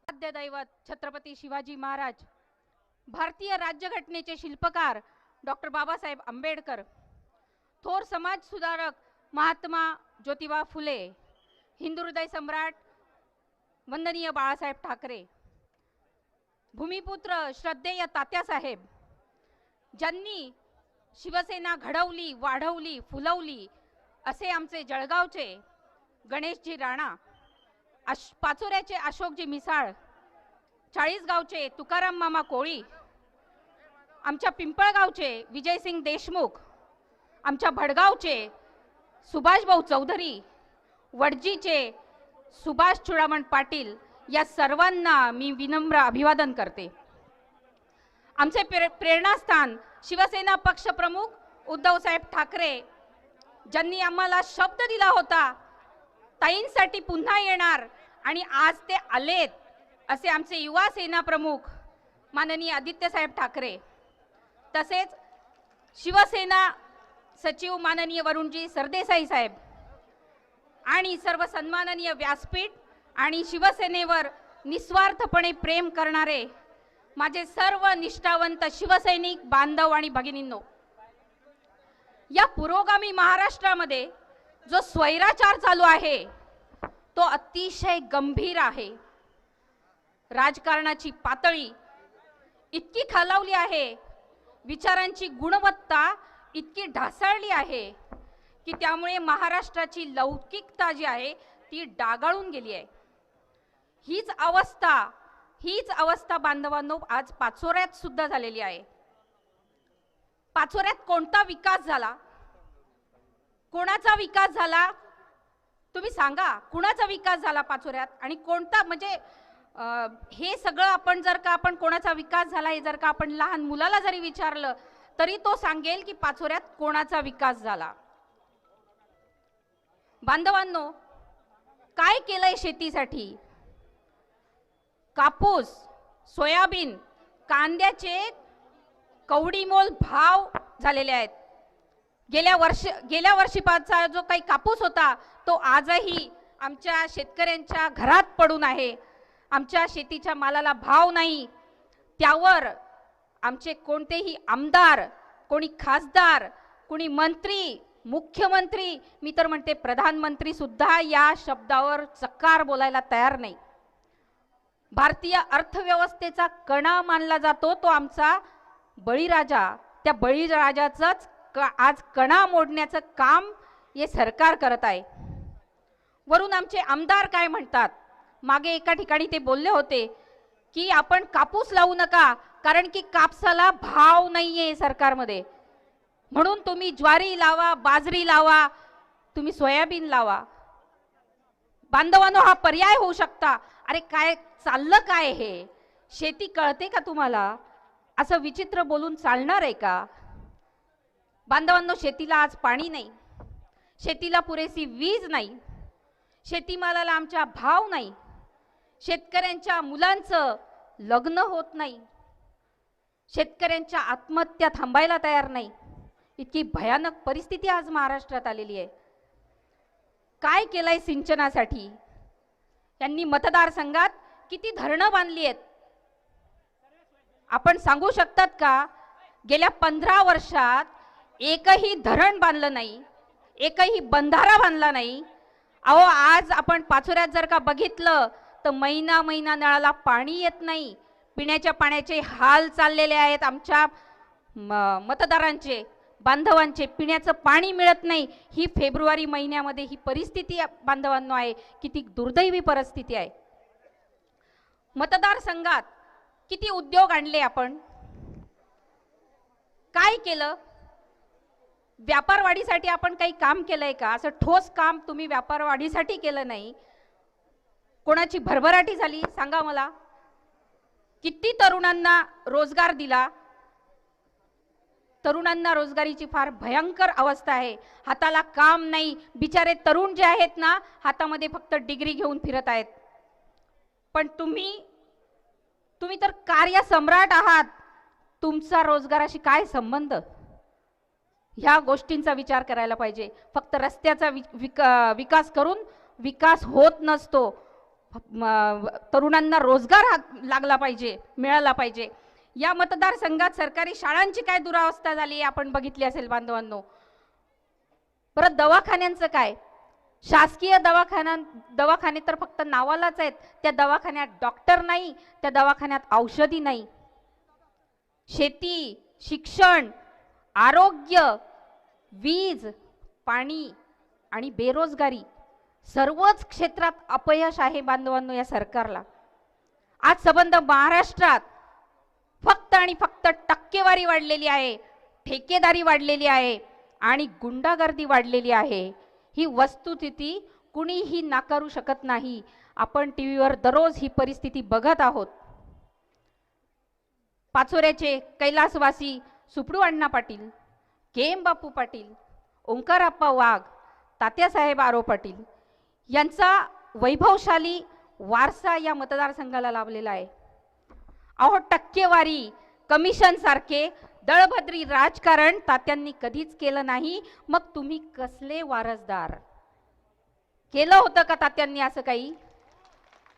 आद्य दैवत छत्रपती शिवाजी महाराज, भारतीय राज्यघटनेचे शिल्पकार डॉक्टर बाबासाहेब आंबेडकर, थोर समाज सुधारक महात्मा ज्योतिबा फुले, हिंदू हृदय सम्राट वंदनीय बाळासाहेब ठाकरे, भूमिपुत्र श्रद्धेय तात्यासाहेब, ज्यांनी शिवसेना घडवली, वाढवली, फुलवली असे आमचे जळगावचे गणेशजी राणा, पाचोऱ्याचे अशोकजी मिसाळ, चाळीसगावचे तुकाराम मामा कोळी, आमच्या पिंपळगावचे विजयसिंग देशमुख, आमच्या भडगावचे सुभाषभाऊ चौधरी, वडजीचे सुभाष चुडामण पाटील, या सर्वांना मी विनम्र अभिवादन करते. आमचे प्रेरणास्थान शिवसेना पक्ष प्रमुख उद्धवसाहेब ठाकरे, ज्यांनी आम्हाला शब्द दिला होता ताईंसाठी पुन्हा येणार आणि आज ते आलेत, असे आमचे युवा सेना प्रमुख माननीय आदित्य साहेब ठाकरे, तसेच शिवसेना सचिव माननीय वरुणजी सरदेसाई साहेब आणि सर्व सन्माननीय व्यासपीठ आणि शिवसेनेवर निस्वार्थपणे प्रेम करणारे माझे सर्व निष्ठावंत शिवसैनिक बांधव आणि भगिनींनो, या पुरोगामी महाराष्ट्रामध्ये जो स्वैराचार चालू आहे तो अतिशय गंभीर आहे. राजकारणाची पातळी इतकी खालावली आहे, विचारांची गुणवत्ता इतकी ढासळली आहे की त्यामुळे महाराष्ट्राची लौकिकता जी आहे ती डागाळून गेली आहे. हीच अवस्था बांधवांनो आज पाचोऱ्यात सुद्धा झालेली आहे. पाचोऱ्यात कोणता विकास झाला, कोणाचा विकास झाला, तुम्ही सांगा, कुणाचा विकास झाला पाचोऱ्यात आणि कोणता? म्हणजे हे सगळं आपण जर का आपण कोणाचा विकास झाला हे जर का आपण लहान मुलाला जरी विचारलं तरी तो सांगेल की पाचोऱ्यात कोणाचा विकास झाला. बांधवांनो, काय केलंय शेतीसाठी? कापूस, सोयाबीन, कांद्याचे कवडीमोल भाव झालेले आहेत. गेल्या वर्षीपासूनचा जो काही कापूस होता तो आजही आमच्या शेतकऱ्यांच्या घरात पडून आहे. आमच्या शेतीच्या मालाला भाव नाही. त्यावर आमचे कोणतेही आमदार, कोणी खासदार, कोणी मंत्री, मुख्यमंत्री, मी तर म्हणते प्रधानमंत्री सुद्धा या शब्दावर चकार बोलायला तयार नाही. भारतीय अर्थव्यवस्थेचा कणा मानला जातो तो आमचा बळीराजा. त्या बळीराजाचंच आज कणा मोडण्याचं काम हे सरकार करत आहे. वरून आमचे आमदार काय म्हणतात, मागे एका ठिकाणी ते बोलले होते की आपण कापूस लावू नका कारण की कापसाला भाव नाहीये सरकारमध्ये, म्हणून तुम्ही ज्वारी लावा, बाजरी लावा, तुम्ही सोयाबीन लावा. बांधवांनो, हा पर्याय होऊ शकता. अरे काय चाललं काय हे? शेती कळते का तुम्हाला? असं विचित्र बोलून चालणार आहे का? बांधवांनो, शेतीला आज पाणी नाही, शेतीला पुरेशी वीज नाही, शेतीमालाला आमच्या भाव नाही. शेतकऱ्यांच्या मुलांचं लग्न होत नाही, शेतकऱ्यांच्या आत्महत्या थांबायला तयार नाही, इतकी भयानक परिस्थिती आज महाराष्ट्रात आलेली आहे. काय केलंय सिंचनासाठी? यांनी मतदारसंघात किती धरणं बांधली आहेत आपण सांगू शकतात का? गेल्या 15 वर्षात एकही धरण बांधलं नाही, एकही बंधारा बांधला नाही. अहो, आज आपण पाचोऱ्यात जर का बघितलं तर महिना महिना नळाला पाणी येत नाही. पिण्याच्या पाण्याचे हाल चाललेले आहेत आमच्या मतदारांचे, बांधवांचे. पिण्याचं पाणी मिळत नाही. ही फेब्रुवारी महिन्यामध्ये ही परिस्थिती बांधवांनो आहे. किती दुर्दैवी परिस्थिती आहे. मतदारसंघात किती उद्योग आणले आपण, काय केलं? व्यापार वाढीसाठी आपण काही काम केलंय का? असं ठोस काम तुम्ही व्यापार वाढीसाठी केलं नाही. कोणाची भरभराटी झाली सांगा मला? किती तरुणांना रोजगार दिला? तरुणांना रोजगारीची फार भयंकर अवस्था आहे. हाताला काम नाही. बिचारे तरुण जे आहेत ना, हातामध्ये फक्त डिग्री घेऊन फिरत आहेत. पण तुम्ही तर कार्य सम्राट आहात. तुमचा रोजगाराशी काय संबंध? ह्या गोष्टींचा विचार करायला पाहिजे. फक्त रस्त्याचा विकास करून विकास होत नसतो. तरुणांना रोजगार लागला पाहिजे, मिळाला पाहिजे. या मतदारसंघात सरकारी शाळांची काय दुरावस्था झाली आपण बघितली असेल बांधवांनो. परत दवाखान्यांचं काय? शासकीय दवाखाने तर फक्त नावालाच आहेत. त्या दवाखान्यात डॉक्टर नाही, त्या दवाखान्यात औषधी नाही. शेती, शिक्षण, आरोग्य, वीज, पाणी आणि बेरोजगारी सर्वच क्षेत्रात अपयश आहे बांधवांनो या सरकारला. आज संबंध महाराष्ट्रात फक्त आणि फक्त टक्केवारी वाढलेली आहे, ठेकेदारी वाढलेली आहे आणि गुंडागर्दी वाढलेली आहे. ही वस्तुस्थिती कुणीही नाकारू शकत नाही. आपण टीव्हीवर दररोज ही परिस्थिती बघत आहोत. पाचोऱ्याचे कैलासवासी सुपडू अण्णा पाटील, केम बापू पाटील, ओंकारप्पा वाघ, तात्यासाहेब आरो पाटील यांचा वैभवशाली वारसा या मतदारसंघाला लाभलेला आहे. अहो, टक्केवारी, कमिशन सारखे दळभद्री राजकारण तात्यांनी कधीच केलं नाही. मग तुम्ही कसले वारसदार? केलं होतं का तात्यांनी असं काही?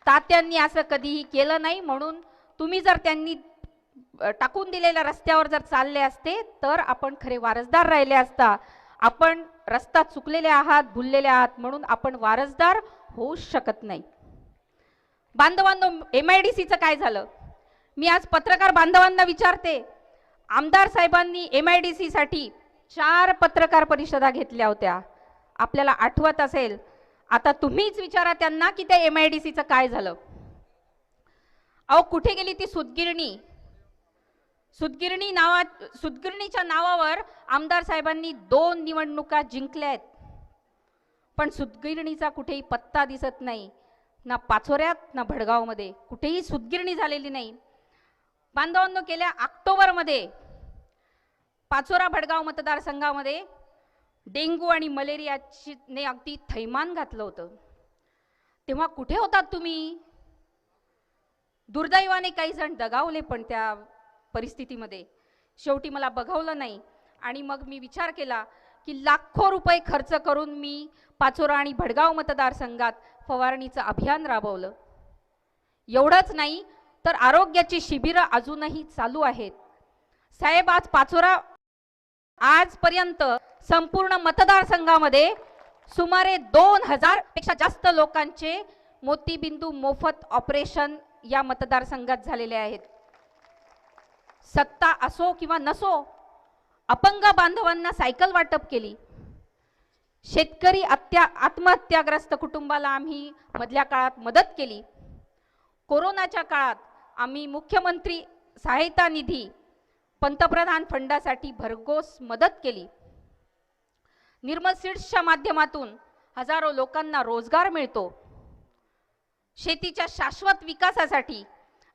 तात्यांनी असं कधीही केलं नाही. म्हणून तुम्ही जर त्यांनी टाकून दिलेल्या रस्त्यावर जर चालले असते तर आपण खरे वारसदार राहिले असता. आपण रस्ता चुकलेले आहात, भुललेले आहात म्हणून आपण वारसदार होऊ शकत नाही. बांधवांनो, MIDCचं काय झालं? मी आज पत्रकार बांधवांना विचारते. आमदार साहेबांनी MIDC साठी 4 पत्रकार परिषदा घेतल्या होत्या. आपल्याला आठवत असेल. आता तुम्हीच विचारा त्यांना की त्या MIDCचं काय झालं. अहो, कुठे गेली ती सुतगिरणी? सुतगिरणीच्या नावावर आमदार साहेबांनी 2 निवडणुका जिंकल्या आहेत. पण सुतगिरणीचा कुठेही पत्ता दिसत नाही. ना पाचोऱ्यात ना भडगावमध्ये कुठेही सुतगिरणी झालेली नाही. बांधवांनो, गेल्या ऑक्टोबरमध्ये पाचोरा भडगाव मतदारसंघामध्ये डेंग्यू आणि मलेरियाने अगदी थैमान घातलं होतं. तेव्हा कुठे होतात तुम्ही? दुर्दैवाने काही जण दगावले पण त्या परिस्थितीमध्ये. शेवटी मला बघवलं नाही आणि मग मी विचार केला की लाखो रुपये खर्च करून मी पाचोरा आणि भडगाव मतदारसंघात फवारणीचं अभियान राबवलं. एवढंच नाही तर आरोग्याची शिबिरं अजूनही चालू आहेत. साहेब, आज पाचोरा आजपर्यंत संपूर्ण मतदारसंघामध्ये सुमारे 2000 पेक्षा जास्त लोकांचे मोतीबिंदू मोफत ऑपरेशन या मतदारसंघात झालेले आहेत. सत्ता असो किंवा नसो, अपंग बांधवांना सायकल वाटप केली. शेतकरी आत्महत्याग्रस्त कुटुंबाला आम्ही मधल्या काळात मदत केली. कोरोनाच्या काळात आम्ही मुख्यमंत्री सहायता निधी, पंतप्रधान फंडासाठी भरघोस मदत केली. निर्मल सीड्सच्या माध्यमातून हजारो लोकांना रोजगार मिळतो. शेतीच्या शाश्वत विकासासाठी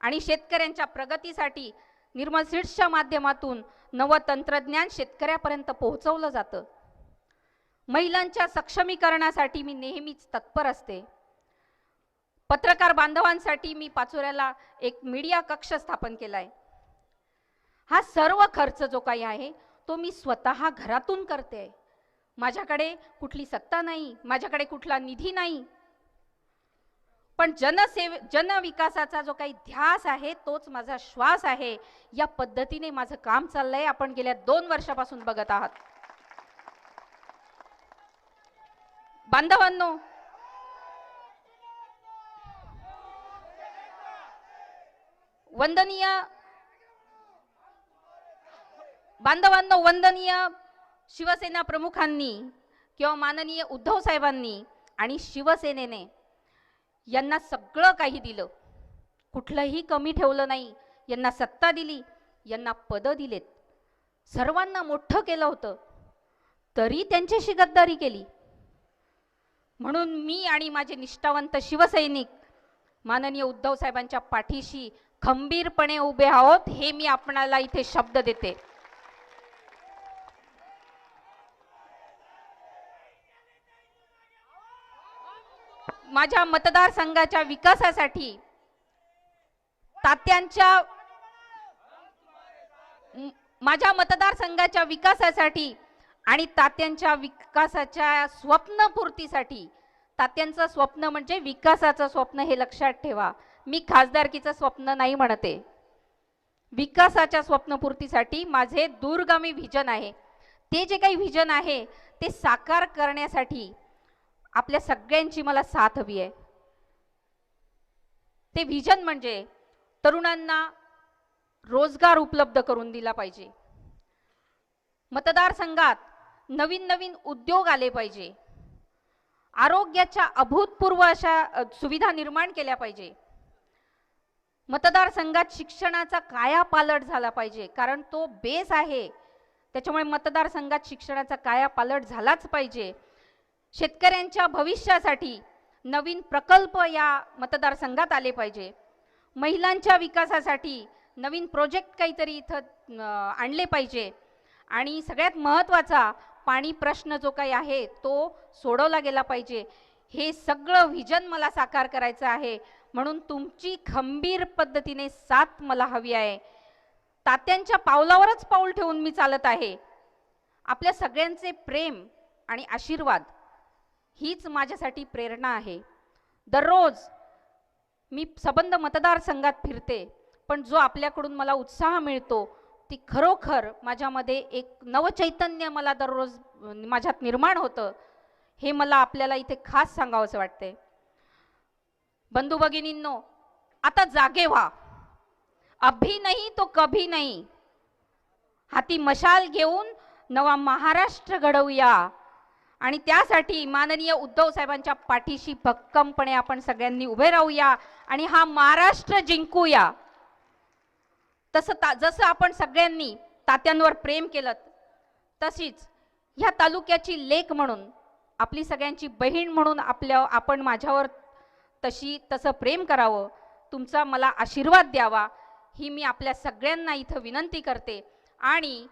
आणि शेतकऱ्यांच्या प्रगतीसाठी निर्मल सीड्सच्या माध्यमातून नवं तंत्रज्ञान शेतकऱ्यापर्यंत पोहोचवलं जातं. महिलांच्या सक्षमीकरणासाठी मी नेहमीच तत्पर असते. पत्रकार बांधवांसाठी मी पाचोऱ्याला एक मीडिया कक्ष स्थापन केलाय. हा सर्व खर्च जो काही आहे तो मी स्वतः घरातून करते. माझ्याकडे कुठली सत्ता नाही, माझ्याकडे कुठला निधी नाही, पण जनविकासाचा जो काही ध्यास आहे तोच माझा श्वास आहे. या पद्धतीने माझं काम चाललंय. आपण गेल्या 2 वर्षापासून बघत आहात. बांधवांनो, वंदनीय शिवसेना प्रमुखांनी किंवा माननीय उद्धव साहेबांनी आणि शिवसेनेने यांना सगळं काही दिलं, कुठलंही कमी ठेवलं नाही. यांना सत्ता दिली, यांना पद दिलेत, सर्वांना मोठं केलं होतं, तरी त्यांच्याशी गद्दारी केली. म्हणून मी आणि माझे निष्ठावंत शिवसैनिक माननीय उद्धव साहेबांच्या पाठीशी खंबीरपणे उभे आहोत, हे मी आपणाला इथे शब्द देते. माझ्या मतदारसंघाच्या विकासासाठी माझ्या मतदारसंघाच्या विकासासाठी आणि तात्यांच्या विकासाच्या स्वप्नपूर्तीसाठी, तात्यांचं स्वप्न म्हणजे विकासाचं स्वप्न, हे लक्षात ठेवा. मी खासदारकीचं स्वप्न नाही म्हणते. विकासाच्या स्वप्नपूर्तीसाठी माझे दूरगामी व्हिजन आहे. ते जे काही व्हिजन आहे ते साकार करण्यासाठी आपल्या सगळ्यांची मला साथ हवी आहे. ते व्हिजन म्हणजे तरुणांना रोजगार उपलब्ध करून दिला पाहिजे, मतदारसंघात नवीन नवीन उद्योग आले पाहिजे, आरोग्याच्या अभूतपूर्व अशा सुविधा निर्माण केल्या पाहिजे, मतदारसंघात शिक्षणाचा कायापालट झाला पाहिजे, कारण तो बेस आहे. त्याच्यामुळे मतदारसंघात शिक्षणाचा कायापालट झालाच पाहिजे. शेतकऱ्यांच्या भविष्यासाठी नवीन प्रकल्प या मतदारसंघात आले पाहिजे. महिलांच्या विकासासाठी नवीन प्रोजेक्ट काहीतरी इथं आणले पाहिजे. आणि सगळ्यात महत्त्वाचा, पाणी प्रश्न जो काही आहे तो सोडवला गेला पाहिजे. हे सगळं व्हिजन मला साकार करायचं आहे. म्हणून तुमची खंबीर पद्धतीने साथ मला हवी आहे. तात्यांच्या पावलावरच पाऊल ठेवून मी चालत आहे. आपल्या सगळ्यांचे प्रेम आणि आशीर्वाद हीच माझ्यासाठी प्रेरणा आहे. दररोज मी सबंध मतदारसंघात फिरते, पण जो आपल्याकडून मला उत्साह मिळतो ती खरोखर माझ्यामध्ये एक नवचैतन्य मला दररोज माझ्यात निर्माण होतं. हे मला आपल्याला इथे खास सांगावंसं वाटते. बंधू भगिनींनो, आता जागे व्हा. अभी नहीं तो कभी नहीं. हाती मशाल घेऊन नवा महाराष्ट्र घडवूया आणि त्यासाठी माननीय उद्धव साहेबांच्या पाठीशी भक्कमपणे आपण सगळ्यांनी उभे राहूया आणि हा महाराष्ट्र जिंकूया. जसं आपण सगळ्यांनी तात्यांवर प्रेम केलं, तशीच ह्या तालुक्याची लेक म्हणून, आपली सगळ्यांची बहीण म्हणून आपण माझ्यावर तसं प्रेम करावं, तुमचा मला आशीर्वाद द्यावा, ही मी आपल्या सगळ्यांना इथं विनंती करते. आणि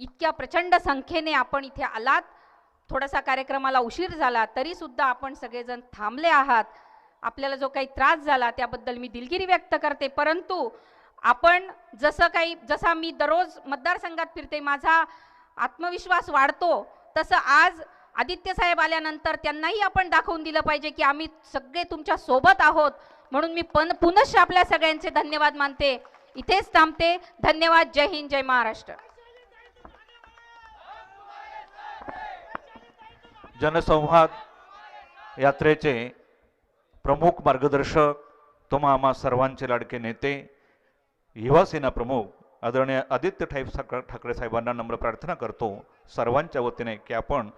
इतक्या प्रचंड संख्येने आपण इथे आलात. थोडासा कार्यक्रमाला उशीर झाला तरी सुद्धा आपण सगळेजण थांबले आहात. आपल्याला जो काही त्रास झाला त्याबद्दल मी दिलगिरी व्यक्त करते. परंतु आपण जसा मी दररोज मतदारसंघात फिरते, माझा आत्मविश्वास वाढतो, तसं आज आदित्य साहेब आल्यानंतर त्यांनाही आपण दाखवून दिलं पाहिजे की आम्ही सगळे तुमच्या सोबत आहोत. म्हणून मी पुनश्च आपल्या सगळ्यांचे धन्यवाद मानते. इथेच थांबते. धन्यवाद. जय हिंद, जय महाराष्ट्र. जनसंवाद यात्रेचे प्रमुख मार्गदर्शक, तुम्हा आम्हा सर्वांचे लाडके नेते, युवासेना प्रमुख आदरणीय आदित्य ठाकरे साहेबांना नम्र प्रार्थना करतो सर्वांच्या वतीने की आपण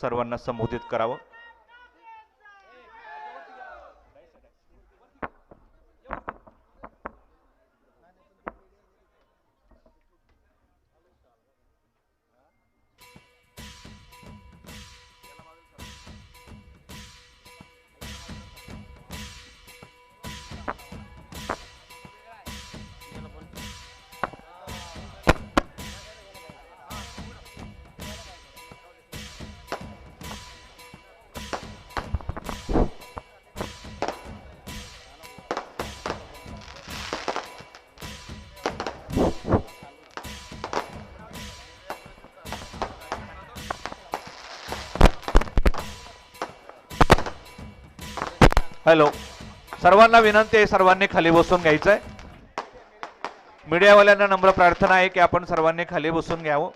सर्वांना संबोधित करावं. हॅलो, सर्वांना विनंती आहे, सर्वांनी खाली बसून घ्यायचंय. मीडियावाल्यांना नम्र प्रार्थना आहे की आपण सर्वांनी खाली बसून घ्यावं.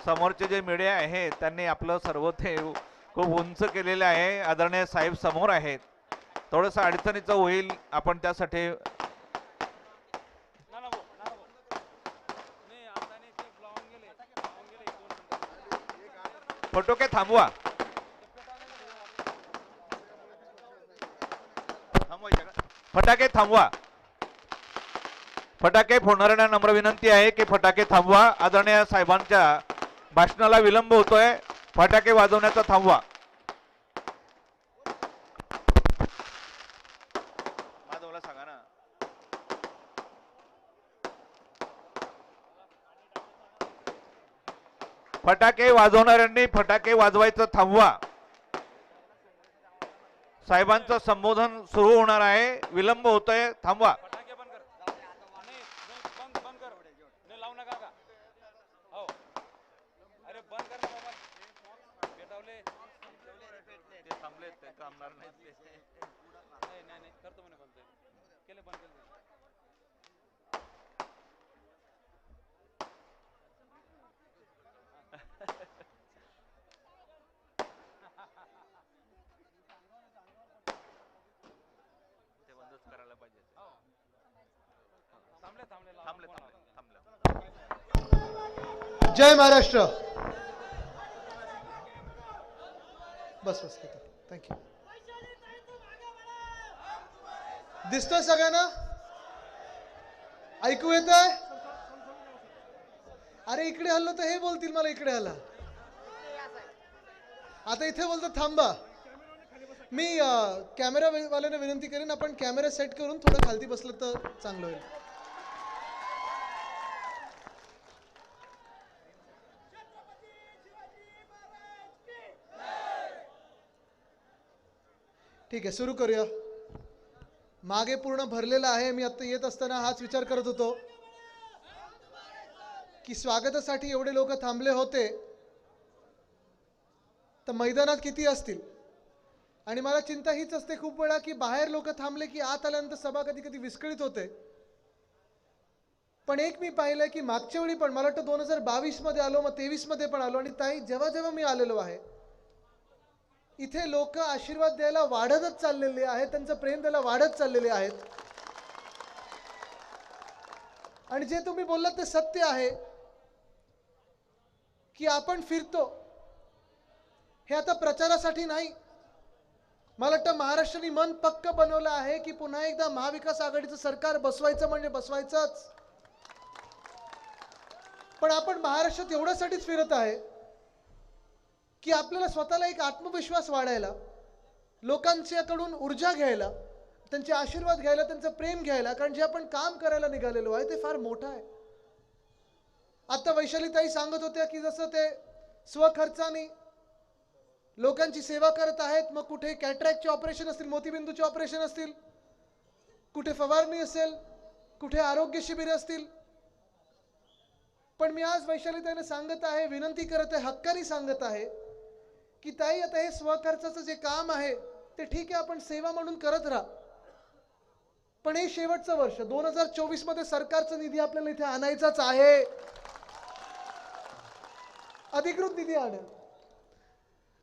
समोरचे जे मीडिया आहे त्यांनी आपलं सर्व ते खूप उंच केलेले आहे. आदरणीय साहेब समोर आहेत, थोडंसं अडचणीचं होईल, आपण त्यासाठी फटोके थांबवा. फटाके थांबवा. फटाके फोडणाऱ्यांना नम्र विनंती आहे की फटाके थांबवा. आदरणीय साहेबांच्या भाषणाला विलंब होतोय, फटाके वाजवण्याचा थांबवा. माधवला सांगा ना. फटाके वाजवणाऱ्यांनी फटाके वाजवायचं थांबवा. साहेबांचं संबोधन सुरू होणार आहे, विलंब होतोय, थांबवा. जय महाराष्ट्र. बस बस थँक्यू. दिसतोय सगळ्यांना? ऐकू येत आहे? अरे इकडे हल्लो तर हे बोलतील मला इकडे हल्ला. आता इथे बोलतो थांबा. मी कॅमेरावाल्याने विनंती करेन आपण कॅमेरा सेट करून थोडं खालती बसलं तर चांगलं होईल. ठीक आहे, सुरू करूया. मागे पूर्ण भरलेला आहे. मी आता येत असताना हाच विचार करत होतो की स्वागतासाठी एवढे लोक थांबले होते तर मैदानात किती असतील. आणि मला चिंता हीच असते खूप वेळा की बाहेर लोक थांबले की आत आल्यानंतर सभा कधी कधी विस्कळीत होते. पण एक मी पाहिलंय की मागच्या वेळी पण मला वाटतं 2022 मध्ये आलो, मग 23 मध्ये पण आलो, आणि ताई जेव्हा जेव्हा मी आलेलो आहे इथे लोक आशीर्वाद द्यायला वाढतच चाललेले आहेत, त्यांचं प्रेम द्यायला वाढत चाललेले आहेत. आणि जे तुम्ही बोललात ते सत्य आहे की आपण फिरतो हे आता प्रचारासाठी नाही. मला वाटतं महाराष्ट्राने मन पक्क बनवलं आहे की पुन्हा एकदा महाविकास आघाडीचं सरकार बसवायचं म्हणजे बसवायचंच. पण आपण महाराष्ट्रात एवढ्यासाठीच फिरत आहे की आपल्याला स्वतःला एक आत्मविश्वास वाढायला, लोकांच्याकडून ऊर्जा घ्यायला, त्यांचे आशीर्वाद घ्यायला, त्यांचं प्रेम घ्यायला. कारण जे आपण काम करायला निघालेलो आहे ते फार मोठं आहे. आता वैशालीताई सांगत होत्या की जसं ते स्वखर्चाने लोकांची सेवा करत आहेत. मग कुठे कॅटरॅक्टचे ऑपरेशन असतील, मोतीबिंदूचे ऑपरेशन असतील, कुठे फवारणी असेल, कुठे आरोग्य शिबिर असतील. पण मी आज वैशालीताईने सांगत आहे, विनंती करत आहे, हक्काने सांगत आहे की ताई आता हे स्वखर्चाचं जे काम आहे ते ठीक आहे, आपण सेवा म्हणून करत राहा. पण हे शेवटचं वर्ष 2024 मध्ये सरकारचा निधी आपल्याला इथे आणायचाच आहे. अधिकृत निधी आणेल.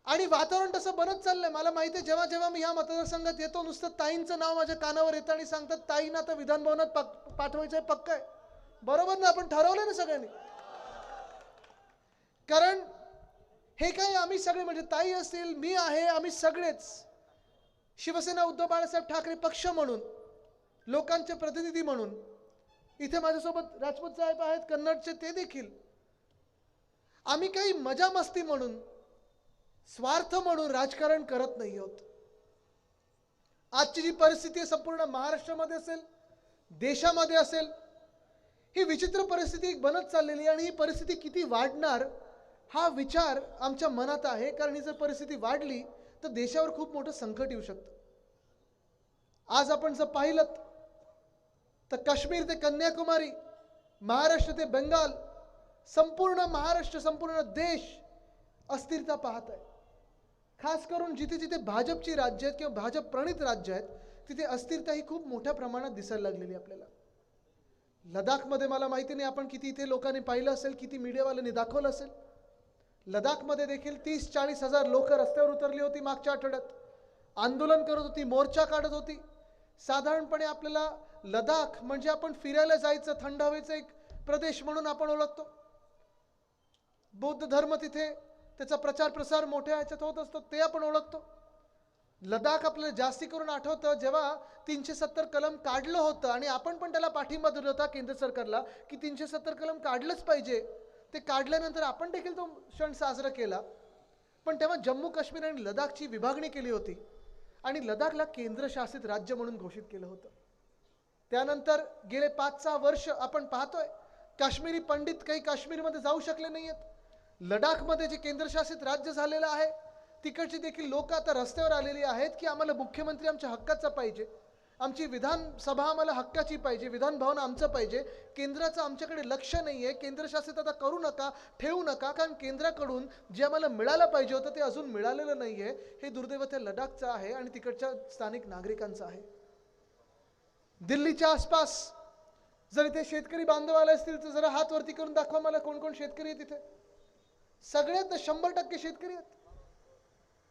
आणि वातावरण तसं बनत चाललंय. मला माहिती आहे जेव्हा जेव्हा मी ह्या मतदारसंघात येतो नुसतं ताईंचं नाव माझ्या कानावर येतं आणि सांगतात ताईंना आता विधान भवनात पाठवायचं आहे. पक्क आहे, बरोबर ना? आपण ठरवलं ना सगळ्यांनी. कारण हे काय आम्ही सगळे म्हणजे ताई असतील, मी आहे, आम्ही सगळेच शिवसेना उद्धव बाळासाहेब ठाकरे पक्ष म्हणून, लोकांचे प्रतिनिधी म्हणून, इथे माझ्यासोबत राजपूत साहेब आहेत कन्नडचे, ते देखील, आम्ही काही मजा मस्ती म्हणून, स्वार्थ म्हणून राजकारण करत नाही आहोत. आजची जी परिस्थिती आहे संपूर्ण महाराष्ट्रामध्ये असेल, देशामध्ये असेल, ही विचित्र परिस्थिती एक बनत चाललेली आणि ही परिस्थिती किती वाढणार हा विचार आमच्या मनात आहे, कारण ही जर परिस्थिती वाढली तर देशावर खूप मोठं संकट येऊ शकतं. आज आपण जर पाहिलं तर काश्मीर ते कन्याकुमारी, महाराष्ट्र ते बंगाल, संपूर्ण महाराष्ट्र, संपूर्ण देश अस्थिरता पाहत आहे. खास करून जिथे जिथे भाजपची राज्य आहेत किंवा भाजप प्रणित राज्य आहेत तिथे अस्थिरता ही खूप मोठ्या प्रमाणात दिसायला लागलेली आपल्याला. लडाखमध्ये मला माहिती नाही आपण किती इथे लोकांनी पाहिलं असेल, किती मीडियावाल्यांनी दाखवलं असेल. लडाखमध्ये देखील 30-40 हजार लोक रस्त्यावर उतरली होती मागच्या आठवड्यात, आंदोलन करत होती, मोर्चा काढत होती. साधारणपणे आपल्याला लडाख म्हणजे आपण फिरायला जायचं, थंड हवेचं एक प्रदेश म्हणून आपण ओळखतो. बौद्ध धर्म तिथे त्याचा प्रचार प्रसार मोठ्या ह्याच्यात होत असतो ते आपण ओळखतो. लडाख आपल्याला जास्ती करून आठवतं जेव्हा 370 कलम काढलं होतं आणि आपण पण त्याला पाठिंबा दिला होता केंद्र सरकारला की 370 कलम काढलंच पाहिजे. ते काढल्यानंतर आपण देखील तो क्षण साजरा केला. पण तेव्हा जम्मू काश्मीर आणि लडाखची विभागणी केली होती आणि लडाखला केंद्रशासित राज्य म्हणून घोषित केलं होतं. त्यानंतर गेले 5-6 वर्ष आपण पाहतोय काश्मीरी पंडित काही काश्मीरमध्ये जाऊ शकले नाही आहेत. लडाखमध्ये जे केंद्रशासित राज्य झालेलं आहे तिकडची देखील लोक आता रस्त्यावर आलेली आहेत की आम्हाला मुख्यमंत्री आमच्या हक्काचा पाहिजे, आमची विधानसभा आम्हाला हक्काची पाहिजे, विधान भवन आमचं पाहिजे, केंद्राचं आमच्याकडे लक्ष नाही आहे, केंद्रशासित आता करू नका, ठेवू नका, कारण केंद्राकडून जे आम्हाला मिळालं पाहिजे होतं ते अजून मिळालेलं नाही आहे. हे दुर्दैव त्या लडाखचं आहे आणि तिकडच्या स्थानिक नागरिकांचं आहे. दिल्लीच्या आसपास जर इथे शेतकरी बांधव आले असतील तर जरा हात वरती करून दाखवा मला कोण कोण शेतकरी आहेत तिथे. सगळ्यात 100% शेतकरी आहेत.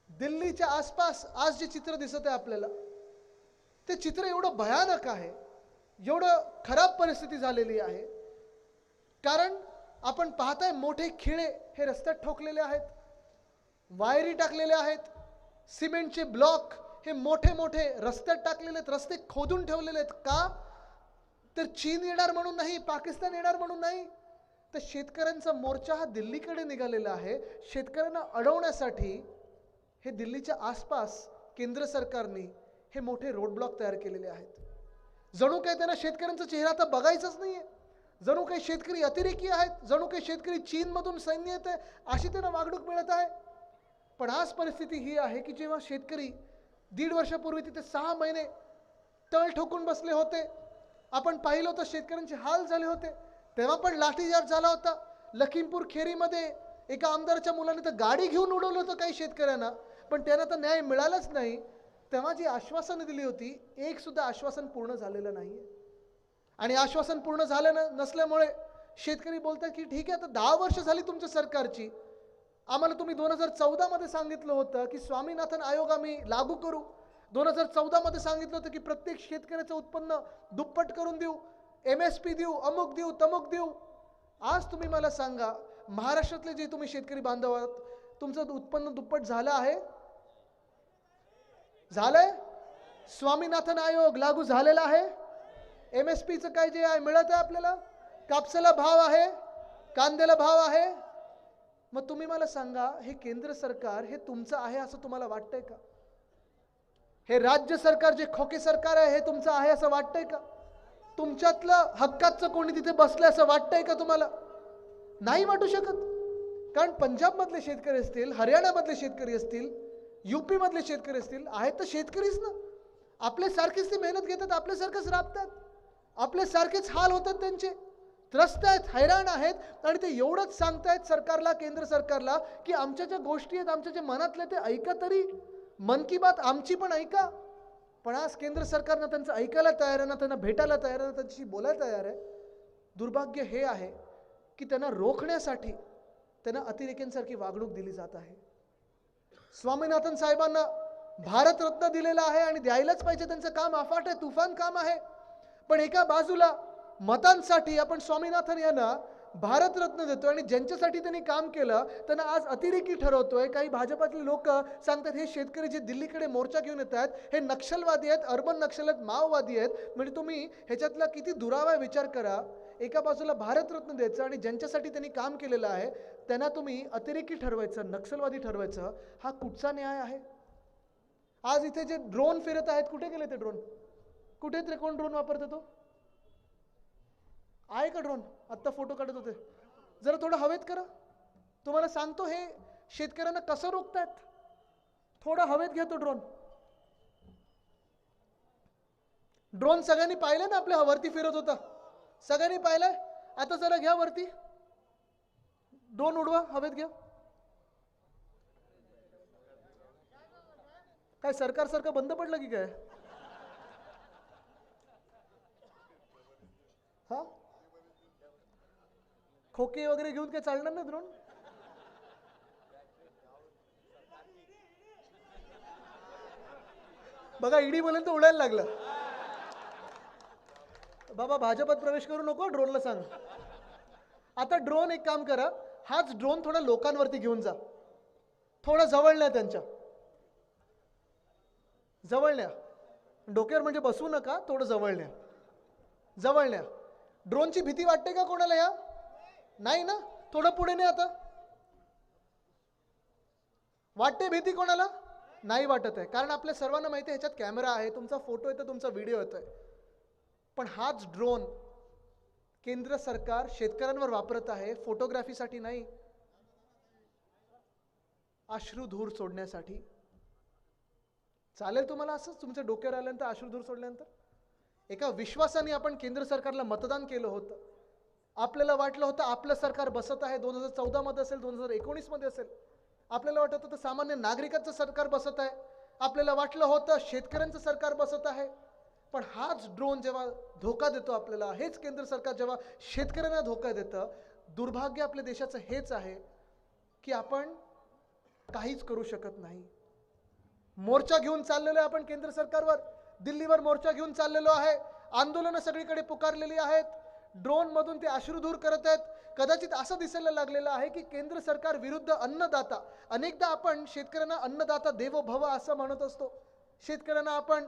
दिल्लीच्या आसपास आज जे चित्र दिसत आहे आपल्याला ते चित्र एवढं भयानक आहे, एवढं खराब परिस्थिती झालेली आहे. कारण आपण पाहताय मोठे खिळे हे रस्त्यात ठोकलेले आहेत, वायरी टाकलेल्या आहेत, सिमेंटचे ब्लॉक हे मोठे मोठे रस्त्यात टाकलेले आहेत, रस्ते खोदून ठेवलेले आहेत. का तर चीन येणार म्हणून नाही, पाकिस्तान येणार म्हणून नाही, तर शेतकऱ्यांचा मोर्चा हा दिल्लीकडे निघालेला आहे. शेतकऱ्यांना अडवण्यासाठी हे दिल्लीच्या आसपास केंद्र सरकारने हे मोठे रोड ब्लॉक तयार केलेले आहेत. जणू काही त्यांना शेतकऱ्यांचा चेहरा आता बघायचाच नाहीये, जणू काही शेतकरी अतिरेकी आहेत, जणू काही शेतकरी चीनमधून सैन्य येत आहे अशी त्यांना वागणूक मिळत आहे. पण आज परिस्थिती ही आहे की जेव्हा शेतकरी 1.5 वर्षापूर्वी तिथे 6 महिने तळ ठोकून बसले होते, आपण पाहिलं होतं शेतकऱ्यांचे हाल झाले होते, तेव्हा पण लाठीचार्ज झाला होता. लखीमपूर खेरीमध्ये एका आमदाराच्या मुलाने तर गाडी घेऊन उडवलं होतं काही शेतकऱ्यांना, पण त्यांना तर न्याय मिळालाच नाही. तेव्हा जी आश्वासनं दिली होती एक सुद्धा आश्वासन पूर्ण झालेलं नाही. आणि आश्वासन पूर्ण झालं नसल्यामुळे शेतकरी बोलतात की ठीक आहे आता 10 वर्ष झाली तुमच्या सरकारची, आम्हाला तुम्ही 2014 मध्ये सांगितलं होतं की स्वामीनाथन आयोग आम्ही लागू करू, 2014 मध्ये सांगितलं होतं की प्रत्येक शेतकऱ्याचं उत्पन्न दुप्पट करून देऊ, MSP देऊ, अमुक देऊ, तमुक देऊ. आज तुम्ही मला सांगा महाराष्ट्रातले जे तुम्ही शेतकरी बांधव आहात तुमचं उत्पन्न दुप्पट झालं आहे? झालंय? स्वामीनाथन आयोग लागू झालेला आहे? MSPचं काय जे आहे मिळत आहे आपल्याला? कापसाला भाव आहे, कांद्याला भाव आहे. मग तुम्ही मला सांगा हे केंद्र सरकार हे तुमचं आहे असं तुम्हाला वाटतंय का? हे राज्य सरकार जे खोके सरकार आहे हे तुमचं आहे असं वाटतंय का? तुमच्यातलं हक्काचं कोणी तिथे बसलंय असं वाटतंय का तुम्हाला? नाही वाटू शकत. कारण पंजाब मधले शेतकरी असतील, हरियाणामधले शेतकरी असतील, UP मधले शेतकरी असतील, आहेत तर शेतकरीच ना. आपले सारखीच ते मेहनत घेतात, आपल्या सारखंच राबतात, आपले सारखेच हाल होतात त्यांचे, त्रस्त आहेत, हैराण आहेत. आणि ते एवढंच सांगतायत सरकारला, केंद्र सरकारला की आमच्या ज्या गोष्टी आहेत आमच्या जे मनातले ते ऐका तरी, मन की बात आमची पण ऐका. पण आज केंद्र सरकारनं त्यांचं ऐकायला तयार आहे ना, त्यांना भेटायला तयार आहे ना, त्यांच्याशी बोलायला तयार आहे. दुर्भाग्य हे आहे की त्यांना रोखण्यासाठी त्यांना अतिरेक्यांसारखी वागणूक दिली जात आहे. स्वामीनाथन साहेबांना भारतरत्न दिलेला आहे आणि द्यायलाच पाहिजे, त्यांचं काम अफाट आहे, तुफान काम आहे. पण एका बाजूला मतांसाठी आपण स्वामीनाथन यांना भारतरत्न देतोय आणि ज्यांच्यासाठी त्यांनी काम केलं त्यांना आज अतिरेकी ठरवतोय. काही भाजपातले लोक सांगतात हे शेतकरी जे दिल्लीकडे मोर्चा घेऊन येत आहेत हे नक्षलवादी आहेत, अर्बन नक्षल आहेत, माओवादी आहेत. म्हणजे तुम्ही ह्याच्यातला किती दुरावा विचार करा. एका बाजूला भारतरत्न द्यायचं आणि ज्यांच्यासाठी त्यांनी काम केलेलं आहे त्यांना तुम्ही अतिरेकी ठरवायचं, नक्षलवादी ठरवायचं, हा कुठचा न्याय आहे? आज इथे जे ड्रोन फिरत आहेत कुठे गेले ते ड्रोन? कुठे रे कोण ड्रोन वापरतो तो? आहे का ड्रोन? आत्ता फोटो काढत होते. जरा थोडं हवेत करा. तुम्हाला सांगतो हे शेतकऱ्यांना कसं रोखतायत. थोडं हवेत घ्या तो ड्रोन. ड्रोन सगळ्यांनी पाहिलं ना, आपल्या वरती फिरत होता, सगळ्यांनी पाहिलंय. आता जरा घ्या वरती, ड्रोन उडवा, हवेत घ्या. काय सरकार सारखं बंद पडलं की काय? हा, खोके वगैरे घेऊन काय चालणार ना ड्रोन? बघा, ईडी बोलेल तर उडायला लागलं. बाबा भाजपात प्रवेश करू नको, ड्रोनला सांग. आता ड्रोन एक काम करा, हाच ड्रोन थोडा लोकांवरती घेऊन जा, थोडा जवळ न्या, त्यांच्या जवळ न्या. डोक्यावर म्हणजे बसू नका, थोडं जवळ न्या, जवळ न्या. ड्रोनची भीती वाटते का कोणाला? या नाही ना? थोडं पुढे न्या. आता वाटते भीती कोणाला? नाही वाटत आहे, कारण आपल्या सर्वांना माहिती आहे ह्याच्यात कॅमेरा आहे, तुमचा फोटो येतो, तुमचा व्हिडिओ येतोय. पण हाच ड्रोन केंद्र सरकार शेतकऱ्यांवर वापरत आहे, फोटोग्राफीसाठी नाही, अश्रुधूर सोडण्यासाठी. चालेल तुम्हाला असंच तुमच्या डोक्यावर आल्यानंतर, अश्रुधूर सोडल्यानंतर? एका विश्वासाने आपण केंद्र सरकारला मतदान केलं होतं. आपल्याला वाटलं होतं आपलं सरकार बसत आहे, 2014 मध्ये असेल, 2019 मध्ये असेल. आपल्याला वाटत होतं सामान्य नागरिकांचं सरकार बसत आहे, आपल्याला वाटलं होतं शेतकऱ्यांचं सरकार बसत आहे. पण हाच ड्रोन जेव्हा धोका देतो आपल्याला, हेच केंद्र सरकार जेव्हा शेतकऱ्यांना धोका देतं, दुर्भाग्य आपल्या देशाचं हेच आहे की आपण काहीच करू शकत नाही. मोर्चा घेऊन चाललेलो आहे आपण केंद्र सरकारवर, दिल्लीवर मोर्चा घेऊन चाललेलो आहे, आंदोलनं सगळीकडे पुकारलेली आहेत, ड्रोन मधून ते अश्रुधूर करत आहेत. कदाचित असं दिसायला लागलेलं आहे की केंद्र सरकार विरुद्ध अन्नदाता. अनेकदा आपण शेतकऱ्यांना अन्नदाता देवो भव असं म्हणत असतो, शेतकऱ्यांना आपण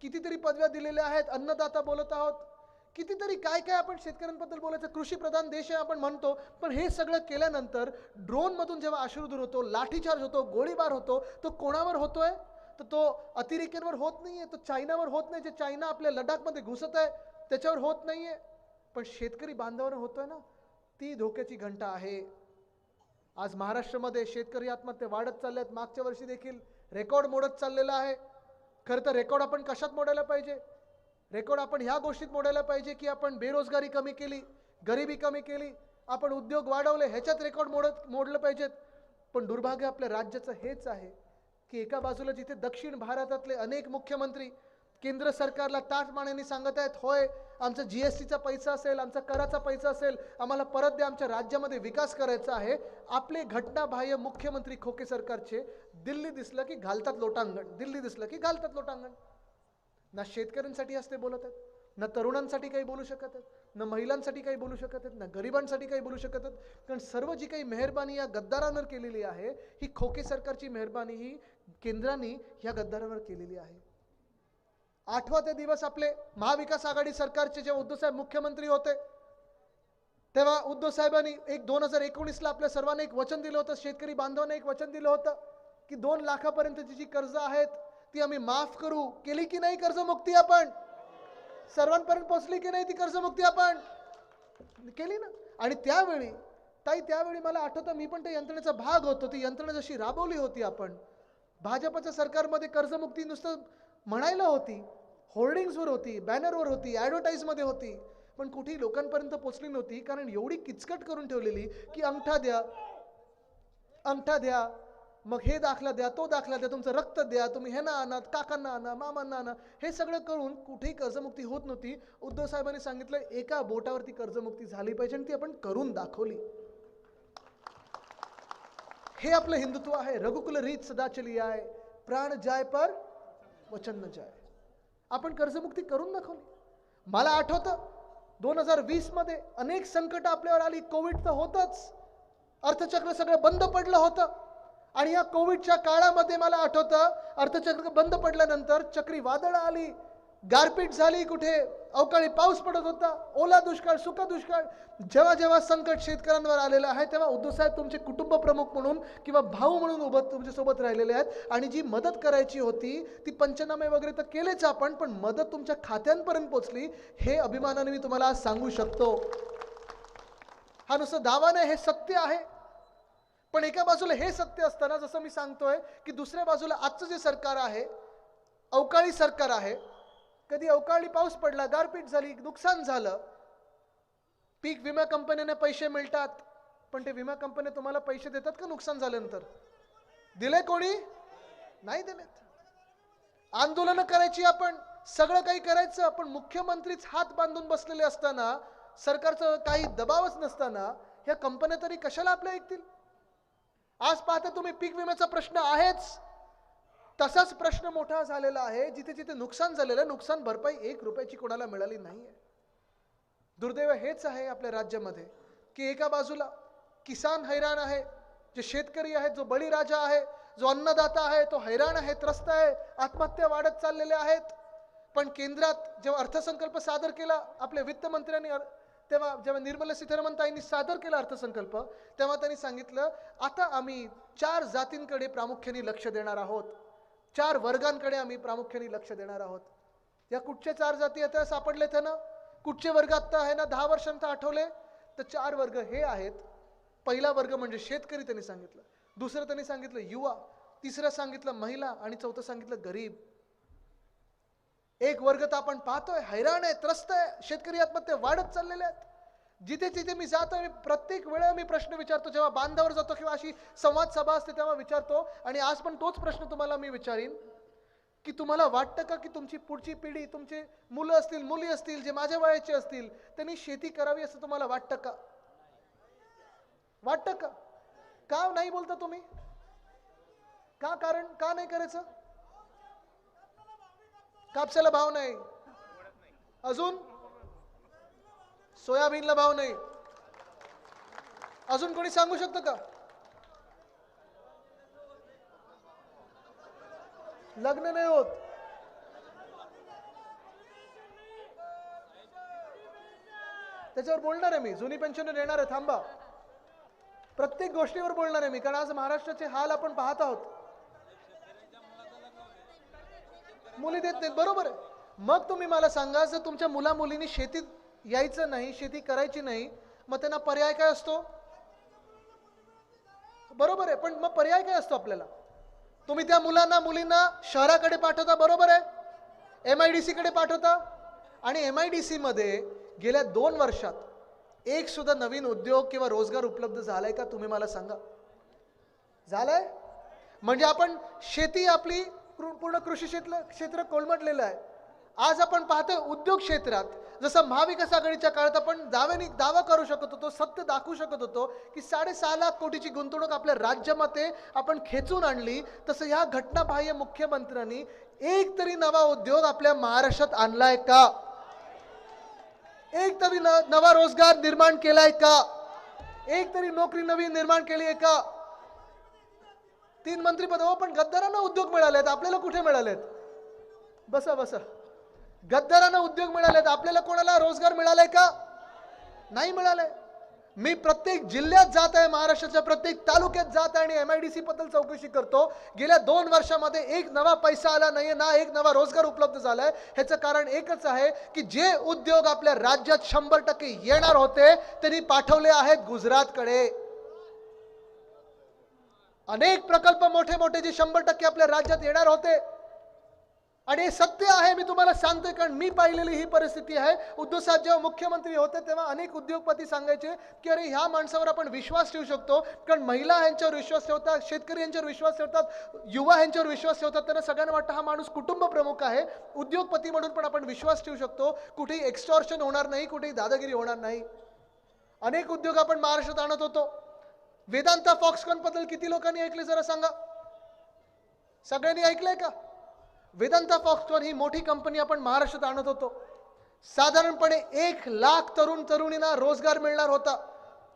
कितीतरी पदव्या दिलेल्या आहेत, अन्नदाता बोलत आहोत, कितीतरी काय काय आपण शेतकऱ्यांबद्दल बोलायचं, कृषी प्रधान देश आहे आपण म्हणतो. पण हे सगळं केल्यानंतर ड्रोन मधून जेव्हा अश्रुधूर होतो, लाठीचार्ज होतो, गोळीबार होतो, तो कोणावर होतोय? तर तो अतिरेक्यांवर होत नाहीये, तो चायनावर होत नाही, जे चायना आपल्या लडाखमध्ये घुसत आहे त्याच्यावर होत नाहीये, पण शेतकरी बांधवांवर होतोय ना. ती धोक्याची घंटा आहे. आज महाराष्ट्रामध्ये शेतकरी आत्महत्या वाढत चालल्या आहेत. मागच्या वर्षी देखील रेकॉर्ड मोडत चाललेला आहे. खरं तर रेकॉर्ड आपण कशात मोडायला पाहिजे? रेकॉर्ड आपण ह्या गोष्टीत मोडायला पाहिजे की आपण बेरोजगारी कमी केली, गरिबी कमी केली, आपण उद्योग वाढवले, ह्याच्यात रेकॉर्ड मोडलं पाहिजेत. पण दुर्भाग्य आपल्या राज्याचं हेच आहे की एका बाजूला जिथे दक्षिण भारतातले अनेक मुख्यमंत्री केंद्र सरकारला ताठमानेने सांगत आहेत, होय आमचा जीएसटीचा पैसा असेल, आमचा कराचा पैसा असेल, आम्हाला परत द्या, आमच्या राज्यामध्ये विकास करायचा आहे. आपले घटनाबाह्य मुख्यमंत्री खोके सरकारचे दिल्ली दिसलं की घालतात लोटांगण, दिल्ली दिसलं की घालतात लोटांगण. ना शेतकऱ्यांसाठी असते बोलत आहेत, ना तरुणांसाठी काही बोलू शकत आहेत, ना महिलांसाठी काही बोलू शकत आहेत, ना गरिबांसाठी काही बोलू शकत आहेत. कारण सर्व जी काही मेहरबानी या गद्दारांवर केलेली आहे, ही खोके सरकारची मेहरबानी ही केंद्राने या गद्दारांवर केलेली आहे. आठवा ते दिवस आपले महाविकास आघाडी सरकारचे जेव्हा उद्धव साहेब मुख्यमंत्री होते, तेव्हा उद्धव साहेबांनी 2019ला आपल्या सर्वांना एक वचन दिलं होतं, शेतकरी बांधवांना एक वचन दिलं होतं की 2 लाखापर्यंतची जी कर्ज आहेत ती आम्ही माफ करू. केली की नाही कर्जमुक्ती? आपण सर्वांपर्यंत पोहोचली की नाही ती कर्जमुक्ती? आपण केली ना. आणि त्यावेळी ताई, त्यावेळी मला आठवतं, मी पण त्या यंत्रणेचा भाग होतो. ती यंत्रणा जशी राबवली होती आपण, भाजपच्या सरकारमध्ये कर्जमुक्ती नुसतं म्हणायला होती, होर्डिंग्सवर होती, बॅनरवर होती, ॲडव्हर्टाईजमध्ये होती, पण कुठेही लोकांपर्यंत पोचली नव्हती. कारण एवढी किचकट करून ठेवलेली की अंगठा द्या, अंगठा द्या, मग हे दाखला द्या, तो दाखला द्या, तुमचं रक्त द्या, तुम्ही हे ना आणा, काकांना आणा, मामांना आणा, हे सगळं करून कुठेही कर्जमुक्ती होत नव्हती. उद्धव साहेबांनी सांगितलं एका बोटावरती कर्जमुक्ती झाली पाहिजे, आणि ती आपण करून दाखवली. हे आपलं हिंदुत्व आहे. रघुकुल रीत सदा चली आए, प्राण जाय पर वचन न जाय. आपण कर्जमुक्ती करून दाखवली. मला आठवतं 2020 मध्ये अनेक संकट आपल्यावर आली. कोविड तर होतच, अर्थचक्र सगळं बंद पडलं होतं, आणि या कोविडच्या काळामध्ये मला आठवतं अर्थचक्र बंद पडल्यानंतर चक्रीवादळ आली, गारपीट झाली, कुठे अवकाळी पाऊस पडत होता, ओला दुष्काळ, सुका दुष्काळ, जेव्हा जेव्हा संकट शेतकऱ्यांवर आलेलं आहे तेव्हा उद्धव साहेब तुमचे कुटुंब प्रमुख म्हणून किंवा भाऊ म्हणून उभं तुमच्या सोबत राहिलेले आहेत. आणि जी मदत करायची होती ती पंचनामे वगैरे तर केलेच आपण, पण मदत तुमच्या खात्यांपर्यंत पोहोचली हे अभिमानाने मी तुम्हाला आज सांगू शकतो. हा नुसतं दावा नाही, हे सत्य आहे. पण एका बाजूला हे सत्य असताना जसं मी सांगतोय की दुसऱ्या बाजूला आजचं जे सरकार आहे अवकाळी सरकार आहे. कधी अवकाळी पाऊस पडला, गारपीट झाली, नुकसान झालं, पीक विमा कंपन्यांना पैसे मिळतात, पण ते विमा कंपन्या तुम्हाला पैसे देतात का नुकसान झाल्यानंतर? दिले कोणी? नाही देण्यात. आंदोलन करायची, आपण सगळं काही करायचं, पण मुख्यमंत्रीच हात बांधून बसलेले असताना, सरकारचं काही दबावच नसताना ह्या कंपन्या तरी कशाला आपल्या ऐकतील? आज पाहता तुम्ही पीक विम्याचा प्रश्न आहेच, तसाच प्रश्न मोठा झालेला आहे. जिथे जिथे नुकसान झालेलं, नुकसान भरपाई 1 रुपयाची कोणाला मिळाली नाहीये. दुर्दैव हेच आहे आपल्या राज्यामध्ये की एका बाजूला किसान हैराण आहे, जे शेतकरी आहेत, जो बळीराजा आहे, जो अन्नदाता आहे, तो हैराण आहे, त्रस्त आहे, आत्महत्या वाढत चाललेल्या आहेत. पण केंद्रात जेव्हा अर्थसंकल्प सादर केला आपल्या वित्तमंत्र्यांनी, तेव्हा जेव्हा निर्मला सीतारामन ताईंनी सादर केला अर्थसंकल्प, तेव्हा त्यांनी सांगितलं आता आम्ही 4 जातींकडे प्रामुख्याने लक्ष देणार आहोत, 4 वर्गांकडे आम्ही प्रामुख्याने लक्ष देणार आहोत. या कुठच्या 4 जाती आता सापडले त्यांना? कुठचे वर्ग आता आहे ना 10 वर्षांत आठवले तर 4 वर्ग हे आहेत. पहिला वर्ग म्हणजे शेतकरी त्यांनी सांगितलं, दुसरं त्यांनी सांगितलं युवा, तिसरं सांगितलं महिला आणि चौथं सांगितलं गरीब. एक वर्ग तर आपण पाहतोय हैराण आहे, त्रस्त आहे, शेतकरी आत्महत्या वाढत चाललेल्या आहेत. जिथे जिथे मी जातो, मी प्रत्येक वेळेला मी प्रश्न विचारतो, जेव्हा बांधावर जातो किंवा अशी संवाद सभा असते तेव्हा विचारतो, आणि आज पण तोच प्रश्न तुम्हाला मी विचारीन की तुम्हाला वाटतं का की तुमची पुढची पिढी, तुमचे मुलं असतील, मुली असतील, जे माझ्या वयाचे असतील, त्यांनी शेती करावी असं तुम्हाला वाटतं का? वाटतं का? का नाही बोलता तुम्ही? का? कारण का नाही करायचं? कापसाला भाव नाही, अजून सोयाबीनला भाव नाही, अजून कोणी सांगू शकतं का? लग्न नाही होत, त्याच्यावर बोलणार आहे मी. जुनी पेन्शन येणार आहे, थांबा. प्रत्येक गोष्टीवर बोलणार आहे मी, कारण आज महाराष्ट्राचे हाल आपण पाहत आहोत. मुली देत नाहीत, बरोबर आहे. मग तुम्ही मला सांगा, जर तुमच्या मुला मुलींनी शेतीत यायचं नाही, शेती करायची नाही, मग त्यांना पर्याय काय असतो? बरोबर आहे, पण मग पर्याय काय असतो आपल्याला? तुम्ही त्या मुलांना मुलींना शहराकडे पाठवता, बरोबर आहे, MIDC कडे पाठवता, आणि MIDC मध्ये गेल्या 2 वर्षात एक सुद्धा नवीन उद्योग किंवा रोजगार उपलब्ध झालाय का? तुम्ही मला सांगा. झालाय? म्हणजे आपण शेती आपली पूर्ण कृषी क्षेत्र कोलमडलेलं आहे. आज आपण पाहतोय उद्योग क्षेत्रात, जसं महाविकास आघाडीच्या काळात आपण दावा करू शकत होतो, सत्य दाखवू शकत होतो की 6.5 लाख कोटीची गुंतवणूक आपल्या राज्यामध्ये आपण खेचून आणली, तसं ह्या घटनाबाह्य मुख्यमंत्र्यांनी एक तरी नवा उद्योग आपल्या महाराष्ट्रात आणलाय का? एक तरी नवा रोजगार निर्माण केलाय का? एक तरी नोकरी नवी निर्माण केली आहे का? 3 मंत्रीपद, हो पण गद्दारांना उद्योग मिळालेत, आपल्याला कुठे मिळालेत? बसा बसा. गद्दारांना उद्योग मिळालेत, आपल्याला कोणाला रोजगार मिळालाय का? नाही मिळालाय. मी प्रत्येक जिल्ह्यात जात आहे, महाराष्ट्राच्या प्रत्येक तालुक्यात जात आहे आणि MIDC बद्दल चौकशी करतो. गेल्या 2 वर्षामध्ये एक नवा पैसा आला नाहीये, ना एक नवा रोजगार उपलब्ध झालाय. ह्याचं कारण एकच आहे की जे उद्योग आपल्या राज्यात 100% येणार होते त्यांनी पाठवले आहेत गुजरातकडे. अनेक प्रकल्प मोठे मोठे जे 100% आपल्या राज्यात येणार होते, आणि हे सत्य आहे, मी तुम्हाला सांगतोय, कारण मी पाहिलेली ही परिस्थिती आहे. उद्धव साहेब जेव्हा मुख्यमंत्री होते तेव्हा अनेक उद्योगपती सांगायचे की अरे ह्या माणसावर आपण विश्वास ठेवू शकतो, कारण महिला यांच्यावर विश्वास ठेवतात, शेतकरी यांच्यावर विश्वास ठेवतात, युवा यांच्यावर विश्वास ठेवतात. त्यांना सगळ्यांना वाटतं हा माणूस कुटुंब प्रमुख आहे, उद्योगपती म्हणून पण आपण विश्वास ठेवू शकतो, कुठेही एक्स्टॉर्शन होणार नाही, कुठेही दादागिरी होणार नाही. अनेक उद्योग आपण महाराष्ट्रात आणत होतो. वेदांता फॉक्सकॉन बद्दल किती लोकांनी ऐकले जरा सांगा? सगळ्यांनी ऐकलंय का? वेदांता फॉक्सकॉन ही मोठी कंपनी आपण महाराष्ट्रात आणत होतो. साधारणपणे 1 लाख तरुणींना रोजगार मिळणार होता.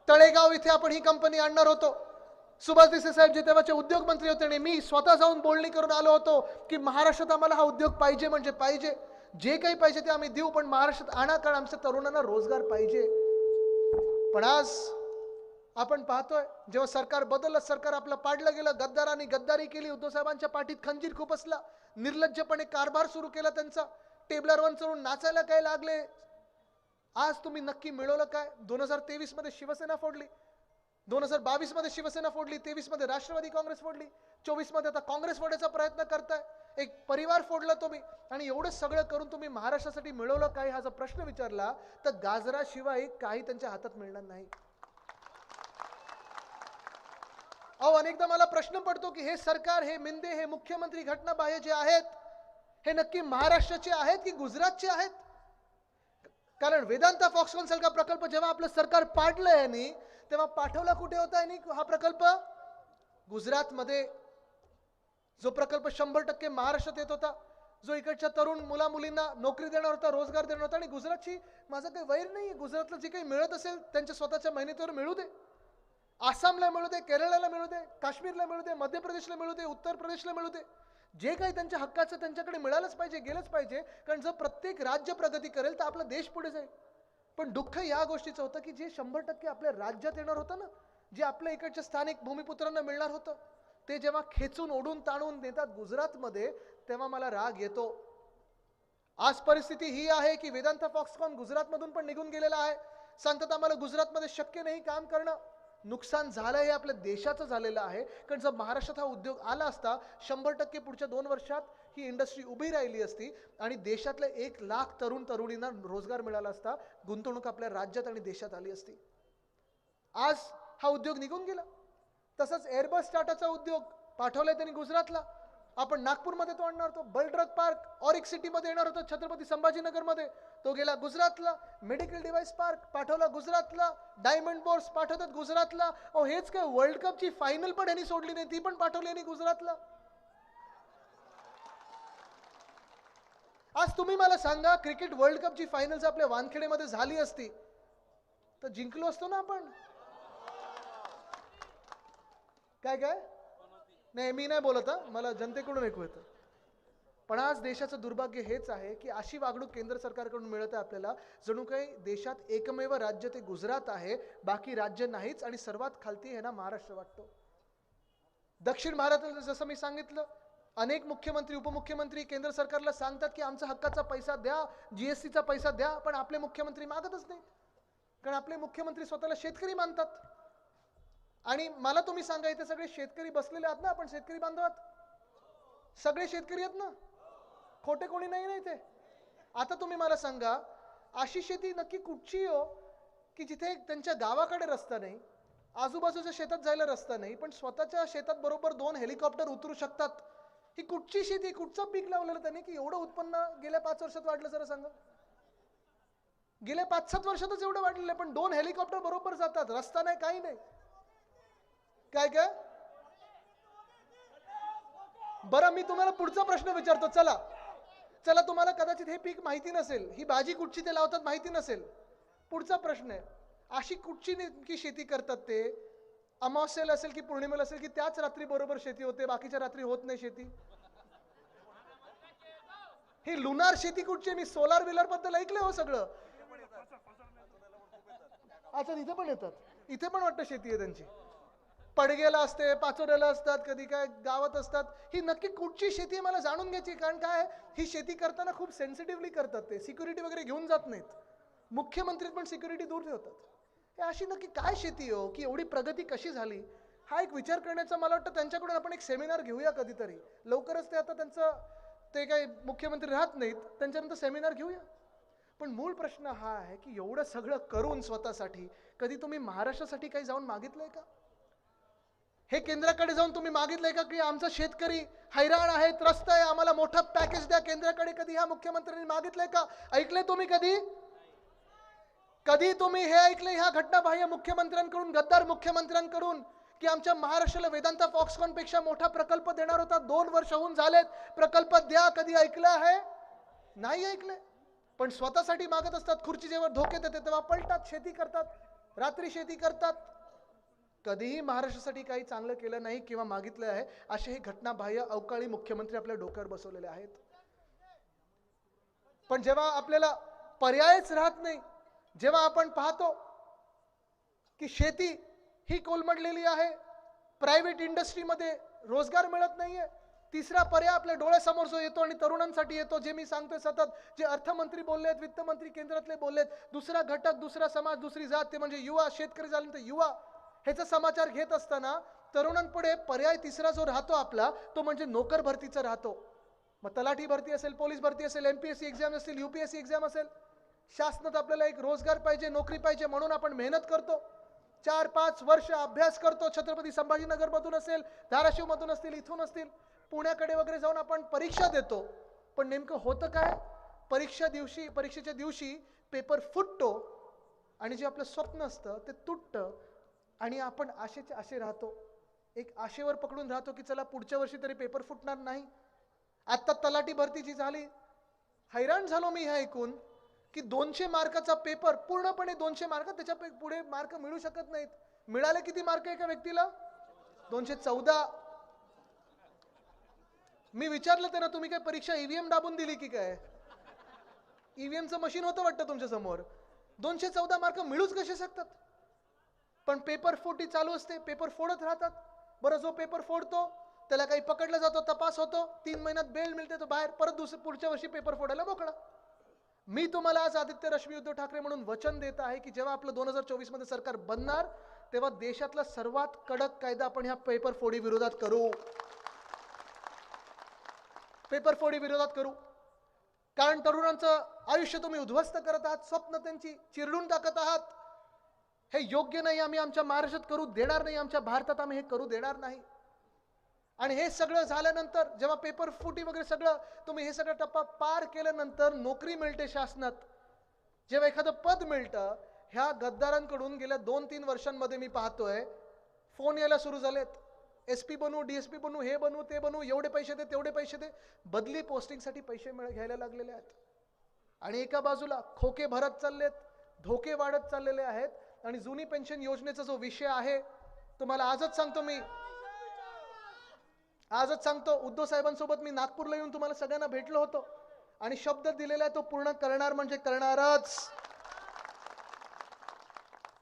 तळेगाव इथे आपण ही कंपनी आणणार होतो. सुभाष देसाई साहेब जे तेव्हाचे उद्योग मंत्री होते आणि मी स्वतः जाऊन बोलणी करून आलो होतो की महाराष्ट्रात आम्हाला हा उद्योग पाहिजे म्हणजे पाहिजे. जे काही पाहिजे ते आम्ही देऊ, पण महाराष्ट्रात आणा, कारण आमच्या तरुणांना रोजगार पाहिजे. पण आज आपण पाहतोय जेव्हा सरकार बदललं, सरकार आपलं पाडलं गेलं, गद्दारांनी गद्दारी केली, उद्धव साहेबांच्या पाठीत खंजीर खुपसला, निर्लज्जपणे कारभार सुरू केला त्यांचा, टेबलरवर चढून नाचायला काय लागले. आज तुम्ही नक्की मिळवलं काय? 2023 मध्ये शिवसेना फोडली, 2022 मध्ये शिवसेना फोडली, 23 मध्ये राष्ट्रवादी काँग्रेस फोडली, 24 मध्ये आता काँग्रेस फोडायचा प्रयत्न करताय. एक परिवार फोडला तुम्ही, आणि एवढं सगळं करून तुम्ही महाराष्ट्रासाठी मिळवलं काय हा जर प्रश्न विचारला तर गाजराशिवाय काही त्यांच्या हातात मिळणार नाही. अहो, अनेकदा मला प्रश्न पडतो की हे सरकार, हे मिंदे, हे मुख्यमंत्री घटनाबाह्य जे आहेत, हे नक्की महाराष्ट्राचे आहेत की गुजरातचे आहेत? कारण वेदांता फॉक्सकॉन सारखा प्रकल्प जेव्हा आपलं सरकार पाडलं यांनी, तेव्हा पाठवला कुठे होता यांनी हा प्रकल्प? गुजरातमध्ये. जो प्रकल्प 100% महाराष्ट्रात येत होता, जो इकडच्या तरुण मुला मुलींना नोकरी देणार होता, रोजगार देणार होता. आणि गुजरातची माझं काही वैर नाही, गुजरातला जे काही मिळत असेल त्यांच्या स्वतःच्या मेहनतीवर मिळू दे. आसामला मिळू दे, केरळला मिळू दे, काश्मीरला मिळू दे, मध्य प्रदेशला मिळू दे, उत्तर प्रदेशला मिळू दे. जे काही त्यांच्या हक्काचं त्यांच्याकडे मिळालंच पाहिजे, गेलंच पाहिजे. कारण जर प्रत्येक राज्य प्रगती करेल तर आपला देश पुढे जाईल. पण दुःख या गोष्टीचं होतं की जे 100% आपल्या राज्यात येणार होतं ना, जे आपल्या इकडच्या स्थानिक भूमिपुत्रांना मिळणार होतं, ते जेव्हा खेचून ओढून ताणून देतात गुजरातमध्ये, तेव्हा मला राग येतो. आज परिस्थिती ही आहे की वेदांता फॉक्सकॉन गुजरातमधून पण निघून गेलेला आहे. सांगतात आम्हाला गुजरातमध्ये शक्य नाही काम करणं. नुकसान झालं हे आपल्या देशाचं झालेलं आहे. कारण जर महाराष्ट्रात हा उद्योग आला असता, 100% पुढच्या 2 वर्षात ही इंडस्ट्री उभी राहिली असती आणि देशातले 1 लाख तरुण तरुणींना रोजगार मिळाला असता, गुंतवणूक आपल्या राज्यात आणि देशात आली असती. आज हा उद्योग निघून गेला. तसंच एअरबस टाटाचा उद्योग पाठवलाय त्यांनी गुजरातला. आपण नागपूरमध्ये तो आणणार होतो. बल्ड्रग पार्क ऑरिक सिटीमध्ये येणार होतो, छत्रपती संभाजीनगरमध्ये, तो गेला गुजरातला. मेडिकल डिव्हाइस पार्क पाठवला गुजरातला. डायमंड बोर्स पाठवतात गुजरातला. अहो, हेच काय, वर्ल्ड कपची फायनल पण यांनी सोडली नाही, ती पण पाठवली यांनी गुजरातला. आज तुम्ही मला सांगा, क्रिकेट वर्ल्ड कपची फायनल जर आपल्या वानखेडेमध्ये झाली असती तर जिंकलो असतो ना आपण? काय काय नाही, मी नाही बोलत, मला जनतेकडून ऐकू येतं. पण आज देशाचं दुर्भाग्य हेच आहे की अशी वागणूक केंद्र सरकारकडून मिळत आहे आपल्याला, जणू काही देशात एकमेव राज्य ते गुजरात आहे, बाकी राज्य नाहीच, आणि सर्वात खालती आहे ना महाराष्ट्र वाटतो. दक्षिण भारतात जसं मी सांगितलं, अनेक मुख्यमंत्री उपमुख्यमंत्री केंद्र सरकारला सांगतात की आमचा हक्काचा पैसा द्या, जीएसटीचा पैसा द्या, पण आपले मुख्यमंत्री मागतच नाहीत. कारण आपले मुख्यमंत्री स्वतःला शेतकरी मानतात. आणि मला तुम्ही सांगा, इथे सगळे शेतकरी बसलेले आहात ना, आपण शेतकरी बांधव आहात, सगळे शेतकरी आहेत ना, खोटे कोणी नाही ना इथे. आता तुम्ही मला सांगा, अशी शेती नक्की कुठची हो की जिथे त्यांच्या गावाकडे रस्ता नाही, आजूबाजूच्या शेतात जायला रस्ता नाही, पण स्वतःच्या शेतात बरोबर 2 हेलिकॉप्टर उतरू शकतात? ही कुठची शेती, कुठचं पीक लावलेलं त्याने की एवढं उत्पन्न गेल्या 5 वर्षात वाढलं? जरा सांगा. गेल्या 5-7 वर्षातच एवढं वाढलेलं आहे, पण 2 हेलिकॉप्टर बरोबर जातात, रस्ता नाही, काही नाही. काय काय? बरं, मी तुम्हाला पुढचा प्रश्न विचारतो. चला चला, तुम्हाला कदाचित हे पीक माहिती नसेल, ही भाजी कुठची ते लावतात माहिती नसेल. पुढचा प्रश्न आहे, अशी कुठची नेमकी शेती करतात ते? अमावस्येला असेल की पौर्णिमेला असेल की त्याच रात्री बरोबर शेती होते, बाकीच्या रात्री होत नाही शेती? ही लुनार शेती कुठची? मी सोलार व्हीलर बद्दल ऐकलंय हो सगळं. अच्छा, इथे पण येतात, इथे पण वाटतं शेती आहे त्यांची. पडगेला असते, पाचोऱ्याला असतात, कधी काय गावात असतात. ही नक्की कुठची शेती आहे मला जाणून घ्यायची. कारण काय, ही शेती करताना खूप सेन्सिटिव्हली करतात, ते सिक्युरिटी वगैरे घेऊन जात नाहीत. मुख्यमंत्री पण सिक्युरिटी दूर ठेवतात. हे अशी नक्की काय शेती हो की एवढी प्रगती कशी झाली? हा एक विचार करण्याचा मला वाटतं त्यांच्याकडून आपण एक सेमिनार घेऊया कधीतरी लवकरच. ते आता त्यांचं ते काही मुख्यमंत्री राहत नाहीत, त्यांच्यानंतर सेमिनार घेऊया. पण मूळ प्रश्न हा आहे की एवढं सगळं करून स्वतःसाठी कधी तुम्ही महाराष्ट्रासाठी काही जाऊन मागितलंय का? हे केंद्राकडे जाऊन तुम्ही मागितलंय का की आमचा शेतकरी हैराण आहे, त्रस्त आहे, आम्हाला मोठं पॅकेज द्या? केंद्राकडे कधी ह्या मुख्यमंत्र्यांनी मागितलंय का? ऐकलंय तुम्ही कधी? कधी तुम्ही हे ऐकलंय ह्या घटनाबाह्य मुख्यमंत्र्यांकडून, गद्दार मुख्यमंत्र्यांकडून, की आमच्या महाराष्ट्राला वेदांता फॉक्सकॉन पेक्षा मोठा प्रकल्प देणार होता, 2 वर्ष होऊन झालेत, प्रकल्प द्या? कधी ऐकलं आहे? नाही ऐकलंय. पण स्वतःसाठी मागत असतात. खुर्ची जेव्हा धोक्यात येते तेव्हा पलटात, शेती करतात, रात्री शेती करतात. कधीही महाराष्ट्रासाठी काही चांगलं केलं नाही किंवा मागितलं आहे, असे हे घटनाबाह्य अवकाळी मुख्यमंत्री आपल्या डोक्यावर बसवलेले आहेत. पण जेव्हा आपल्याला पर्यायच राहत नाही, जेव्हा आपण पाहतो की शेती ही कोलमडलेली आहे, प्रायव्हेट इंडस्ट्रीमध्ये रोजगार मिळत नाहीये, तिसरा पर्याय आपल्या डोळ्यासमोर जो येतो आणि तरुणांसाठी येतो, जे मी सांगतोय सतत, जे अर्थमंत्री बोललेत, वित्तमंत्री केंद्रातले बोललेत, दुसरा घटक, दुसरा समाज, दुसरी जात, ते म्हणजे युवा. शेतकरी झाल्यानंतर युवा. ह्याचा समाचार घेत असताना तरुणांपुढे पर्याय तिसरा जो राहतो आपला, तो म्हणजे नोकर भरतीचा राहतो. मग तलाठी भरती असेल, पोलीस भरती असेल, MPSC एक्झाम असेल, UPSC एक्झाम असेल, शासनात आपल्याला एक रोजगार पाहिजे, नोकरी पाहिजे, म्हणून आपण मेहनत करतो, 4-5 वर्ष अभ्यास करतो. छत्रपती संभाजीनगर मधून असेल, धाराशिव मधून असतील, इथून असतील, पुण्याकडे वगैरे जाऊन आपण परीक्षा देतो. पण नेमकं होतं काय? परीक्षेच्या दिवशी पेपर फुटतो आणि जे आपलं स्वप्न असतं ते तुटतं आणि आपण आशेचे आशे राहतो, एक आशेवर पकडून राहतो की चला पुढच्या वर्षी तरी पेपर फुटणार नाही. आता तलाठी भरती जी झाली, हैराण झालो मी हे ऐकून की 200 मार्काचा पेपर, पूर्णपणे 200 मार्क, त्याच्या पुढे मार्क मिळू शकत नाहीत. मिळाले किती मार्क एका व्यक्तीला? 214. मी विचारलं त्यांना, तुम्ही काय परीक्षा EVM दाबून दिली की काय? EVMचं मशीन होतं वाटतं तुमच्या समोर. 214 मार्क मिळूच कसे शकतात? पण पेपर फोडी चालू असते, पेपर फोडत राहतात. बरं, जो पेपर फोडतो त्याला काही पकडलं जातो, तपास होतो, 3 महिन्यात बेल मिळते, तो बाहेर, परत पुढच्या वर्षी पेपर फोडायला मोकळा. मी तुम्हाला आज आदित्य रश्मी उद्धव ठाकरे म्हणून वचन देत आहे की जेव्हा आपलं 2024 मध्ये सरकार बनणार, तेव्हा देशातला सर्वात कडक कायदा आपण ह्या पेपर फोडी विरोधात करू. पेपर फोडी विरोधात करू. कारण तरुणांचं आयुष्य तुम्ही उद्ध्वस्त करत आहात, स्वप्न त्यांची चिरडून टाकत आहात. हे योग्य नाही, आम्ही आमच्या महाराष्ट्रात करू देणार नाही, आमच्या भारतात आम्ही हे करू देणार नाही. आणि हे सगळं झाल्यानंतर जेव्हा पेपर फुटी वगैरे सगळं तुम्ही हे सगळं टप्पा पार केल्यानंतर नोकरी मिळते शासनात, जेव्हा एखादं पद मिळतं, ह्या गद्दारांकडून गेल्या 2-3 वर्षांमध्ये मी पाहतोय फोन यायला सुरू झालेत. SP बनू, DSP बनू, हे बनू, ते बनू, एवढे पैसे दे, तेवढे पैसे दे, बदली पोस्टिंगसाठी पैसे घ्यायला लागलेले आहेत. आणि एका बाजूला खोके भरत चाललेत, धोके वाढत चाललेले आहेत. आणि जुनी पेन्शन योजनेचा जो विषय आहे, तुम्हाला आजच सांगतो, उद्धव साहेबांसोबत मी नागपूरला येऊन तुम्हाला सगळ्यांना भेटलो होतो आणि शब्द दिलेला आहे तो पूर्ण करणार म्हणजे करणारच.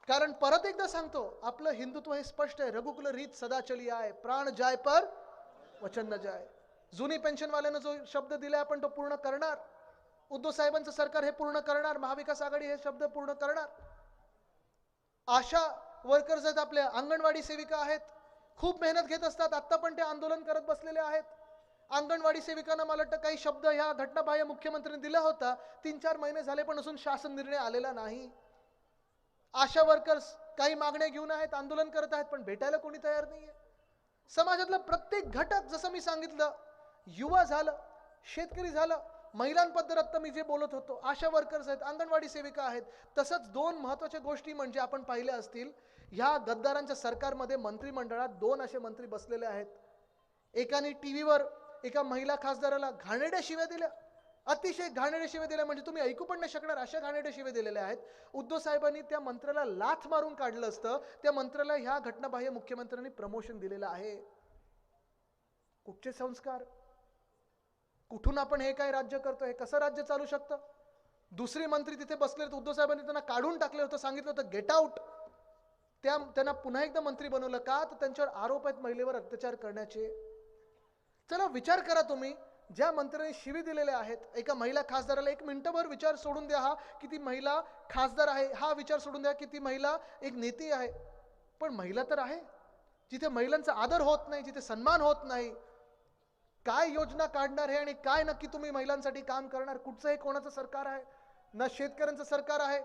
कारण परत एकदा सांगतो, आपलं हिंदुत्व हे स्पष्ट आहे, रघुकुल रीत सदा चली आए, प्राण जाय पर वचन न जाय. जुनी पेन्शनवाल्यांना जो शब्द दिलाय आपण तो पूर्ण करणार. उद्धव साहेबांचं सरकार हे पूर्ण करणार. महाविकास आघाडी हे शब्द पूर्ण करणार. आशा वर्कर्स आहेत, आपल्या अंगणवाडी सेविका आहेत, खूप मेहनत घेत असतात, आता पण ते आंदोलन करत बसलेले आहेत. अंगणवाडी सेविकांना मला वाटतं काही शब्द ह्या घटनाबाह्य मुख्यमंत्र्यांनी दिला होता, 3-4 महिने झाले पण अजून शासन निर्णय आलेला नाही. आशा वर्कर्स काही मागण्या घेऊन आहेत, आंदोलन करत आहेत, पण भेटायला कोणी तयार नाहीये. समाजातला प्रत्येक घटक, जसं मी सांगितलं, युवा झालं, शेतकरी झालं, महिलांबद्दल आता मी जे बोलत होतो, आशा वर्कर्स आहेत, अंगणवाडी सेविका आहेत. तसंच 2 महत्त्वाच्या गोष्टी म्हणजे आपण पाहिल्या असतील, ह्या गद्दारांच्या सरकारमध्ये मंत्रिमंडळात 2 असे मंत्री बसलेले आहेत. एकाने टीव्हीवर एका महिला खासदाराला घाणेरड्या शिव्या दिल्या, अतिशय घाणेरड्या शिव्या दिल्या, म्हणजे तुम्ही ऐकू पण नाही शकणार अशा घाणेरड्या शिव्या दिलेल्या आहेत. उद्धव साहेबांनी त्या मंत्र्याला लाथ मारून काढलं असतं. त्या मंत्र्याला ह्या घटनाबाह्य मुख्यमंत्र्यांनी प्रमोशन दिलेलं आहे. कुठचे संस्कार? कुठून आपण हे काय राज्य करतोय? कसं राज्य चालू शकतं? दुसरे मंत्री तिथे बसले होते, उद्धव साहेबांनी त्यांना काढून टाकले होतं, सांगितलं होतं गेट आउट. त्यांना पुन्हा एकदा मंत्री बनवलं का? तर त्यांच्यावर आरोप आहेत महिलेवर अत्याचार करण्याचे. चला विचार करा तुम्ही, ज्या मंत्र्यांनी शिवी दिलेले आहेत एका महिला खासदाराला, 1 मिनिटभर विचार सोडून द्या, हा किती महिला खासदार आहे, हा विचार सोडून द्या किती महिला एक नेती आहे. पण महिला तर आहे, जिथे महिलांचा आदर होत नाही, जिथे सन्मान होत नाही, काय योजना काढणार आहे आणि काय नक्की तुम्ही महिलांसाठी काम करणार? कुठचं हे कोणाचं सरकार आहे? ना शेतकऱ्यांचं सरकार आहे,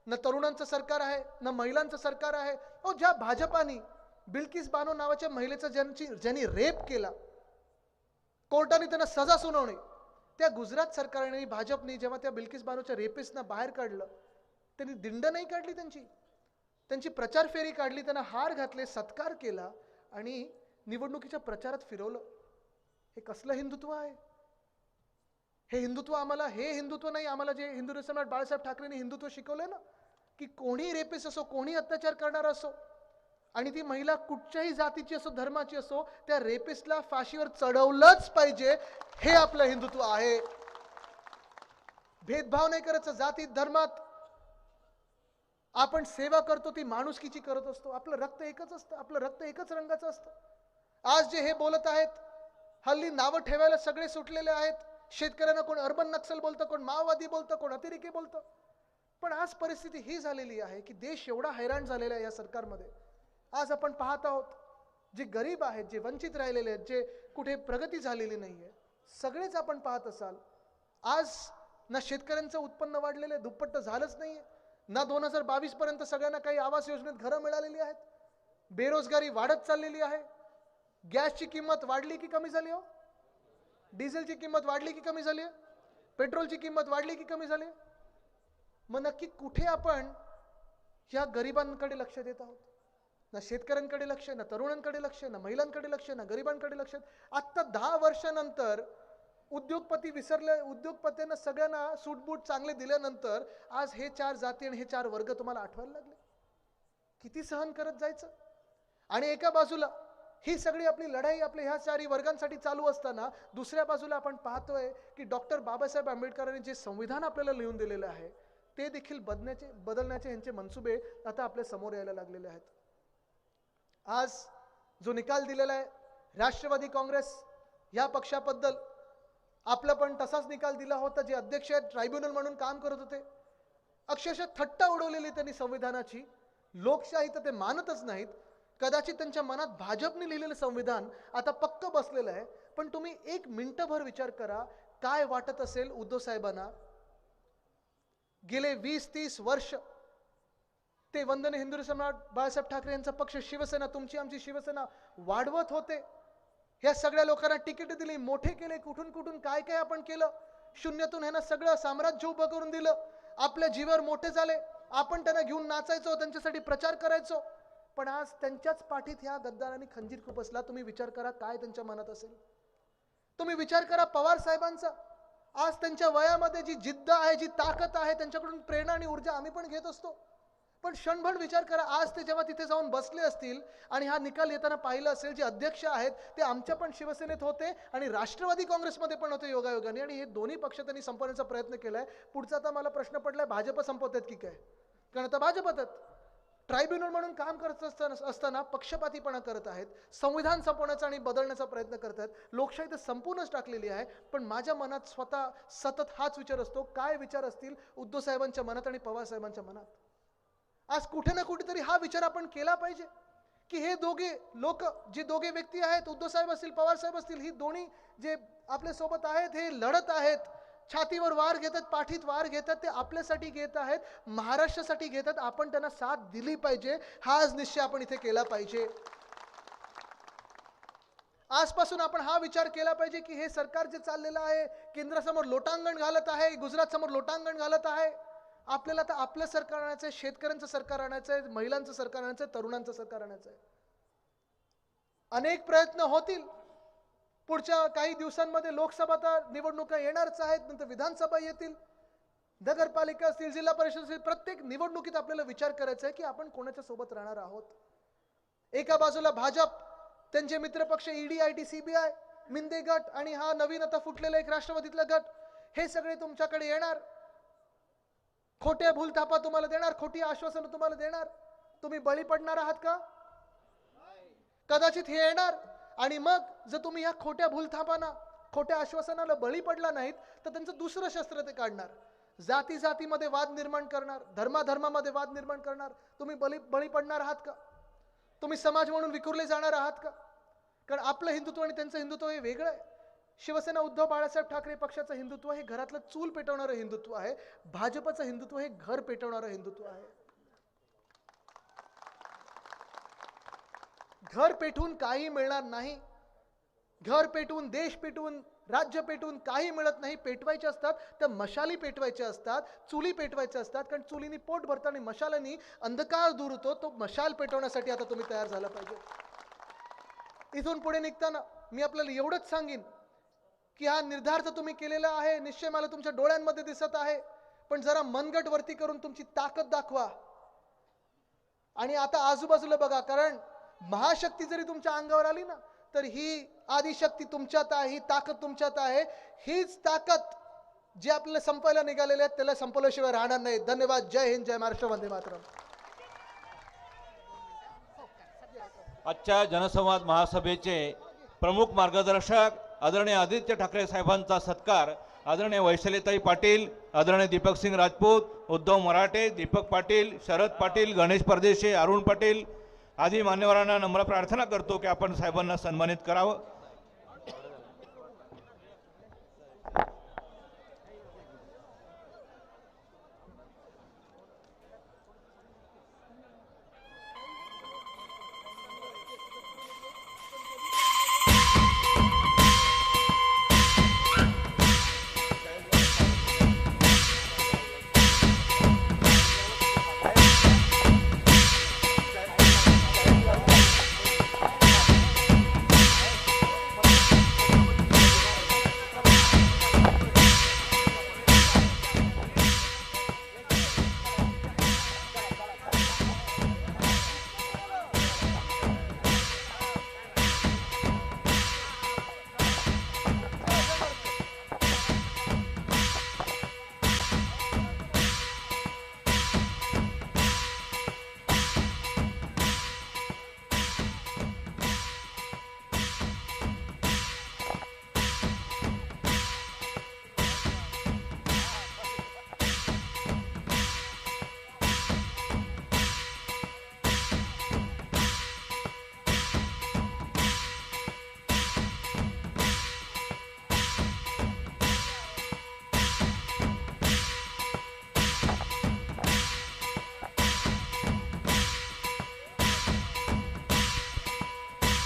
ना तरुणांचं सरकार आहे, ना महिलांचं सरकार आहे. ज्या भाजपानी बिल्किस बानो नावाच्या महिलेचा ज्यांनी रेप केला, कोर्टाने त्यांना सजा सुनावली, त्या गुजरात सरकारने, भाजपने जेव्हा त्या बिल्किस बानोच्या रेपिस्टना बाहेर काढलं, त्यांनी दिंड नाही काढली, त्यांची प्रचार फेरी काढली, त्यांना हार घातले, सत्कार केला आणि निवडणुकीच्या प्रचारात फिरवलं. हे कसलं हिंदुत्व आहे? हे हिंदुत्व आम्हाला, हे हिंदुत्व नाही आम्हाला जे हिंदू सम्राट बाळासाहेब ठाकरेंनी हिंदुत्व शिकवलं ना, की कोणी रेपिस्ट असो, कोणी अत्याचार करणार असो, आणि ती महिला कुठच्याही जातीची असो, धर्माची असो, त्या रेपिस्टला फाशीवर चढवलंच पाहिजे. हे आपलं हिंदुत्व आहे. भेदभाव नाही करायचा जातीत धर्मात. आपण सेवा करतो ती माणुसकीची करत असतो. आपलं रक्त एकच असतं, आपलं रक्त एकच रंगाचं असतं. आज जे हे बोलत आहेत, हल्ली नावं ठेवायला सगळे सुटलेले आहेत. शेतकऱ्यांना कोण अर्बन नक्सल बोलतं, कोण माओवादी बोलतं, कोण अतिरेकी बोलतं. पण आज परिस्थिती ही झालेली आहे की देश एवढा हैराण झालेला आहे या सरकारमध्ये. आज आपण पाहत आहोत जे गरीब आहेत, जे वंचित राहिलेले आहेत, जे कुठे प्रगती झालेली नाहीये, सगळेच आपण पाहत असाल. आज ना शेतकऱ्यांचं उत्पन्न वाढलेलं आहे, दुप्पट झालंच नाहीये, ना 2022 पर्यंत सगळ्यांना काही आवास योजनेत घरं मिळालेली आहेत. बेरोजगारी वाढत चाललेली आहे. गॅसची किंमत वाढली की कमी झाली? हो, डिझेलची किंमत वाढली की कमी झाली? पेट्रोलची किंमत वाढली की कमी झाली? मग नक्की कुठे आपण या गरिबांकडे लक्ष देत आहोत? ना शेतकऱ्यांकडे लक्ष, ना तरुणांकडे लक्ष, ना महिलांकडे लक्ष, ना गरिबांकडे लक्ष. आता 10 वर्षानंतर उद्योगपती विसरले, उद्योगपतींना सगळ्यांना सूटबूट चांगले दिल्यानंतर आज हे 4 जाती आणि हे 4 वर्ग तुम्हाला आठवायला लागले. किती सहन करत जायचं? आणि एका बाजूला ही सगळी आपली लढाई आपल्या ह्या 4 वर्गांसाठी चालू असताना दुसऱ्या बाजूला आपण पाहतोय की डॉक्टर बाबासाहेब आंबेडकरांनी जे संविधान आपल्याला लिहून दिलेलं आहे ते देखील बदलण्याचे यांचे मनसुबे आता आपल्या समोर यायला लागलेले आहेत. आज जो निकाल दिलेला आहे, राष्ट्रवादी काँग्रेस या पक्षाबद्दल आपला पण तसाच निकाल दिला होता. जे अध्यक्ष आहेत, ट्रायब्युनल म्हणून काम करत होते, अक्षरशः थट्टा उडवलेली त्यांनी संविधानाची. लोकशाही तर ते मानतच नाहीत. कदाचित त्यांच्या मनात भाजपने लिहिलेलं संविधान आता पक्क बसलेलं आहे. पण तुम्ही 1 मिनिटभर विचार करा, काय वाटत असेल उद्धव साहेबांना. गेले 20-30 वर्ष ते वंदनीय हिंदू सम्राट बाळासाहेब ठाकरे यांचा पक्ष शिवसेना, तुमची आमची शिवसेना वाढवत होते. ह्या सगळ्या लोकांना तिकीट दिली, मोठे केले, कुठून कुठून काय काय आपण केलं. शून्यातून ह्यांना सगळं साम्राज्य उभं करून दिलं. आपल्या जीवावर मोठे झाले, आपण त्यांना घेऊन नाचायचो, त्यांच्यासाठी प्रचार करायचो. पण आज त्यांच्याच पाठीत ह्या गद्दारांनी खंजीर खुपसला. तुम्ही विचार करा काय त्यांच्या मनात असेल. तुम्ही विचार करा पवार साहेबांचा. आज त्यांच्या वयामध्ये जी जिद्द आहे, जी ताकद आहे, त्यांच्याकडून प्रेरणा आणि ऊर्जा आम्ही पण घेत असतो. पण क्षणभर विचार करा, आज ते जेव्हा तिथे जाऊन बसले असतील आणि हा निकाल येताना पाहिलं असेल, जे अध्यक्ष आहेत ते आमच्या पण शिवसेनेत होते आणि राष्ट्रवादी काँग्रेसमध्ये पण होते योगायोगाने, आणि हे दोन्ही पक्ष त्यांनी संपवण्याचा प्रयत्न केलाय. पुढचा आता मला प्रश्न पडलाय, भाजप संपवतात की काय? कारण आता भाजपच ट्रायब्युनल म्हणून काम करत असताना पक्षपातीपणा करत आहेत, संविधान संपवण्याचा आणि बदलण्याचा प्रयत्न करत आहेत. लोकशाही तर संपूर्णच टाकलेली आहे. पण माझ्या मनात स्वतः सतत हाच विचार असतो, काय विचार असतील उद्धव साहेबांच्या मनात आणि पवार साहेबांच्या मनात. आज कुठे ना कुठेतरी हा विचार आपण केला पाहिजे की हे दोघे लोक, जे दोघे व्यक्ती आहेत, उद्धव साहेब असतील, पवार साहेब असतील, ही दोन्ही जे आपल्या सोबत आहेत, हे लढत आहेत, छातीवर वार घेतात, पाठीत वार घेतात, ते आपल्यासाठी घेत आहेत, महाराष्ट्रासाठी घेतात. आपण त्यांना साथ दिली पाहिजे. हाच निश्चय आपण इथे केला पाहिजे. आजपासून आपण हा विचार केला पाहिजे की हे सरकार जे चाललेलं आहे, केंद्रासमोर लोटांगण घालत आहे, गुजरात समोर लोटांगण घालत आहे. आपल्याला आता आपलं सरकार आणायचं आहे, शेतकऱ्यांचं सरकार आणायचं आहे, महिलांचं सरकार आणायचं आहे, तरुणांचं सरकार आणायचं आहे. अनेक प्रयत्न होतील. पुढच्या काही दिवसांमध्ये लोकसभा निवडणुका येणारच आहेत, नंतर विधानसभा येतील, नगरपालिका असतील, जिल्हा परिषद असतील. प्रत्येक निवडणुकीत आपल्याला विचार करायचा आहे की आपण कोणाच्या सोबत राहणार आहोत. एका बाजूला भाजप, त्यांचे मित्रपक्ष ईडी, आयटी, सीबीआय, मिंदे गट आणि हा नवीन आता फुटलेला एक राष्ट्रवादीतला गट, हे सगळे तुमच्याकडे येणार, खोट्या भूलथापा तुम्हाला देणार, खोटी आश्वासनं तुम्हाला देणार. तुम्ही बळी पडणार आहात का? कदाचित हे येणार. आणि मग जर तुम्ही या खोट्या भूलथापांना, खोट्या आश्वासनाला बळी पडला नाहीत तर त्यांचं दुसरं शस्त्र ते काढणार. जाती जातीमध्ये वाद निर्माण करणार, धर्माधर्मामध्ये वाद निर्माण करणार. तुम्ही बळी पडणार आहात का? तुम्ही समाज म्हणून विखुरले जाणार आहात का? कारण आपलं हिंदुत्व आणि त्यांचं हिंदुत्व हे वेगळं आहे. शिवसेना उद्धव बाळासाहेब ठाकरे पक्षाचं हिंदुत्व हे घरातलं चूल पेटवणारं हिंदुत्व आहे. भाजपचं हिंदुत्व हे घर पेटवणारं हिंदुत्व आहे. घर पेटवून काही मिळणार नाही. घर पेटवून, देश पेटवून, राज्य पेटवून काही मिळत नाही. पेटवायचे असतात तर मशाली पेटवायचे असतात, चुली पेटवायचे असतात. कारण चुलीनी पोट भरतं आणि मशालानी अंधकार दूर होतो. तो मशाल पेटवण्यासाठी आता तुम्ही तयार झाला पाहिजे. इथून पुढे निघताना मी आपल्याला एवढंच सांगेन की हा निर्धार तर तुम्ही केलेला आहे, निश्चय मला तुमच्या डोळ्यांमध्ये दिसत आहे. पण जरा मनगट वरती करून तुमची ताकद दाखवा. आणि आता आजूबाजूला बघा, कारण महाशक्ती जरी तुमच्या अंगावर आली ना, तर ही आदिशक्ती तुमच्यात आहे, ही ताकद तुमच्यात आहे. हीच ताकद जे आपल्याला संपायला निघालेले आहेत त्याला संपवल्याशिवाय राहणार नाही. धन्यवाद. जय हिंद, जय महाराष्ट्र, वंदे मातरम. आजच्या जनसंवाद महासभेचे प्रमुख मार्गदर्शक आदरणीय आदित्य ठाकरे साहेबांचा सत्कार आदरणीय वैशालीताई पाटील, आदरणीय दीपकसिंग राजपूत, उद्धव मराठे, दीपक पाटील, शरद पाटील, गणेश परदेशी, अरुण पाटील आदी मान्यवरांना नम्र प्रार्थना करतो की आपण साहेबांना सन्मानित करावं.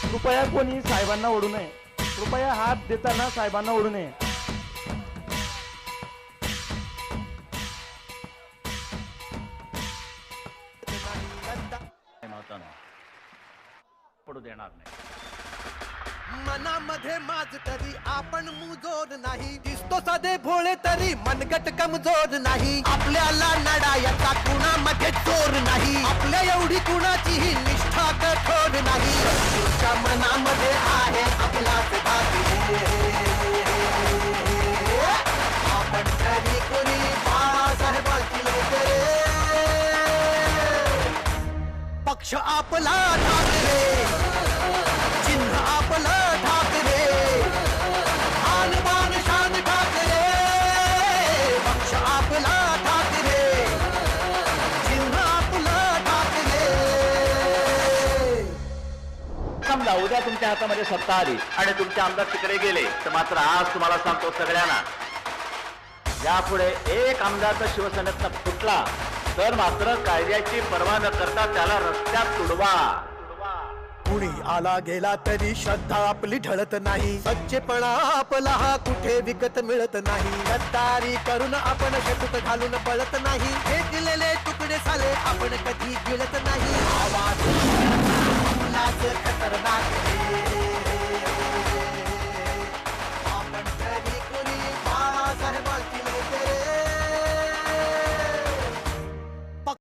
कृपया कोणी साहेबांना ओढू नये. कृपया हात देताना साहेबांना ओढू नये. पडू देणार नाही. मनामध्ये माझ तरी आपण मुजोर नाही, दिसतो साधे भोळे तरी मनगट कमजोर नाही. आपल्याला लढायचा कुणामध्ये जोर नाही, आपल्या एवढी कुणाचीही निष्ठा कठोर नाही. तुमच्या मनामध्ये आहे आपलाच भाग्य, आपण तरी कोणी बाळासाहेबांची लोकरे. पक्ष आपला ठाकरे, चिन्ह आपलं ठाकरे, आन बान शान ठाकरे. पक्ष आपला ठाकरे, चिन्ह आपलं ठाकरे. समजा उद्या तुमच्या हातामध्ये सत्ता आली आणि तुमचे आमदार तिकडे गेले तर मात्र आज तुम्हाला सांगतो सगळ्यांना, यापुढे एक आमदार जर शिवसेनेतनं फुटला तर मात्र कायद्याची पर्वा न करता त्याला रस्त्यात तुडवा. कुणी आला गेला तरी श्रद्धा आपली ढळत नाही, सच्चेपणा आपला हा कुठे विकत मिळत नाही. गद्दारी करून आपण शेपूट घालून पळत नाही, हे दिलेले तुकडे साले आपण कधी गिळत नाही. आवाज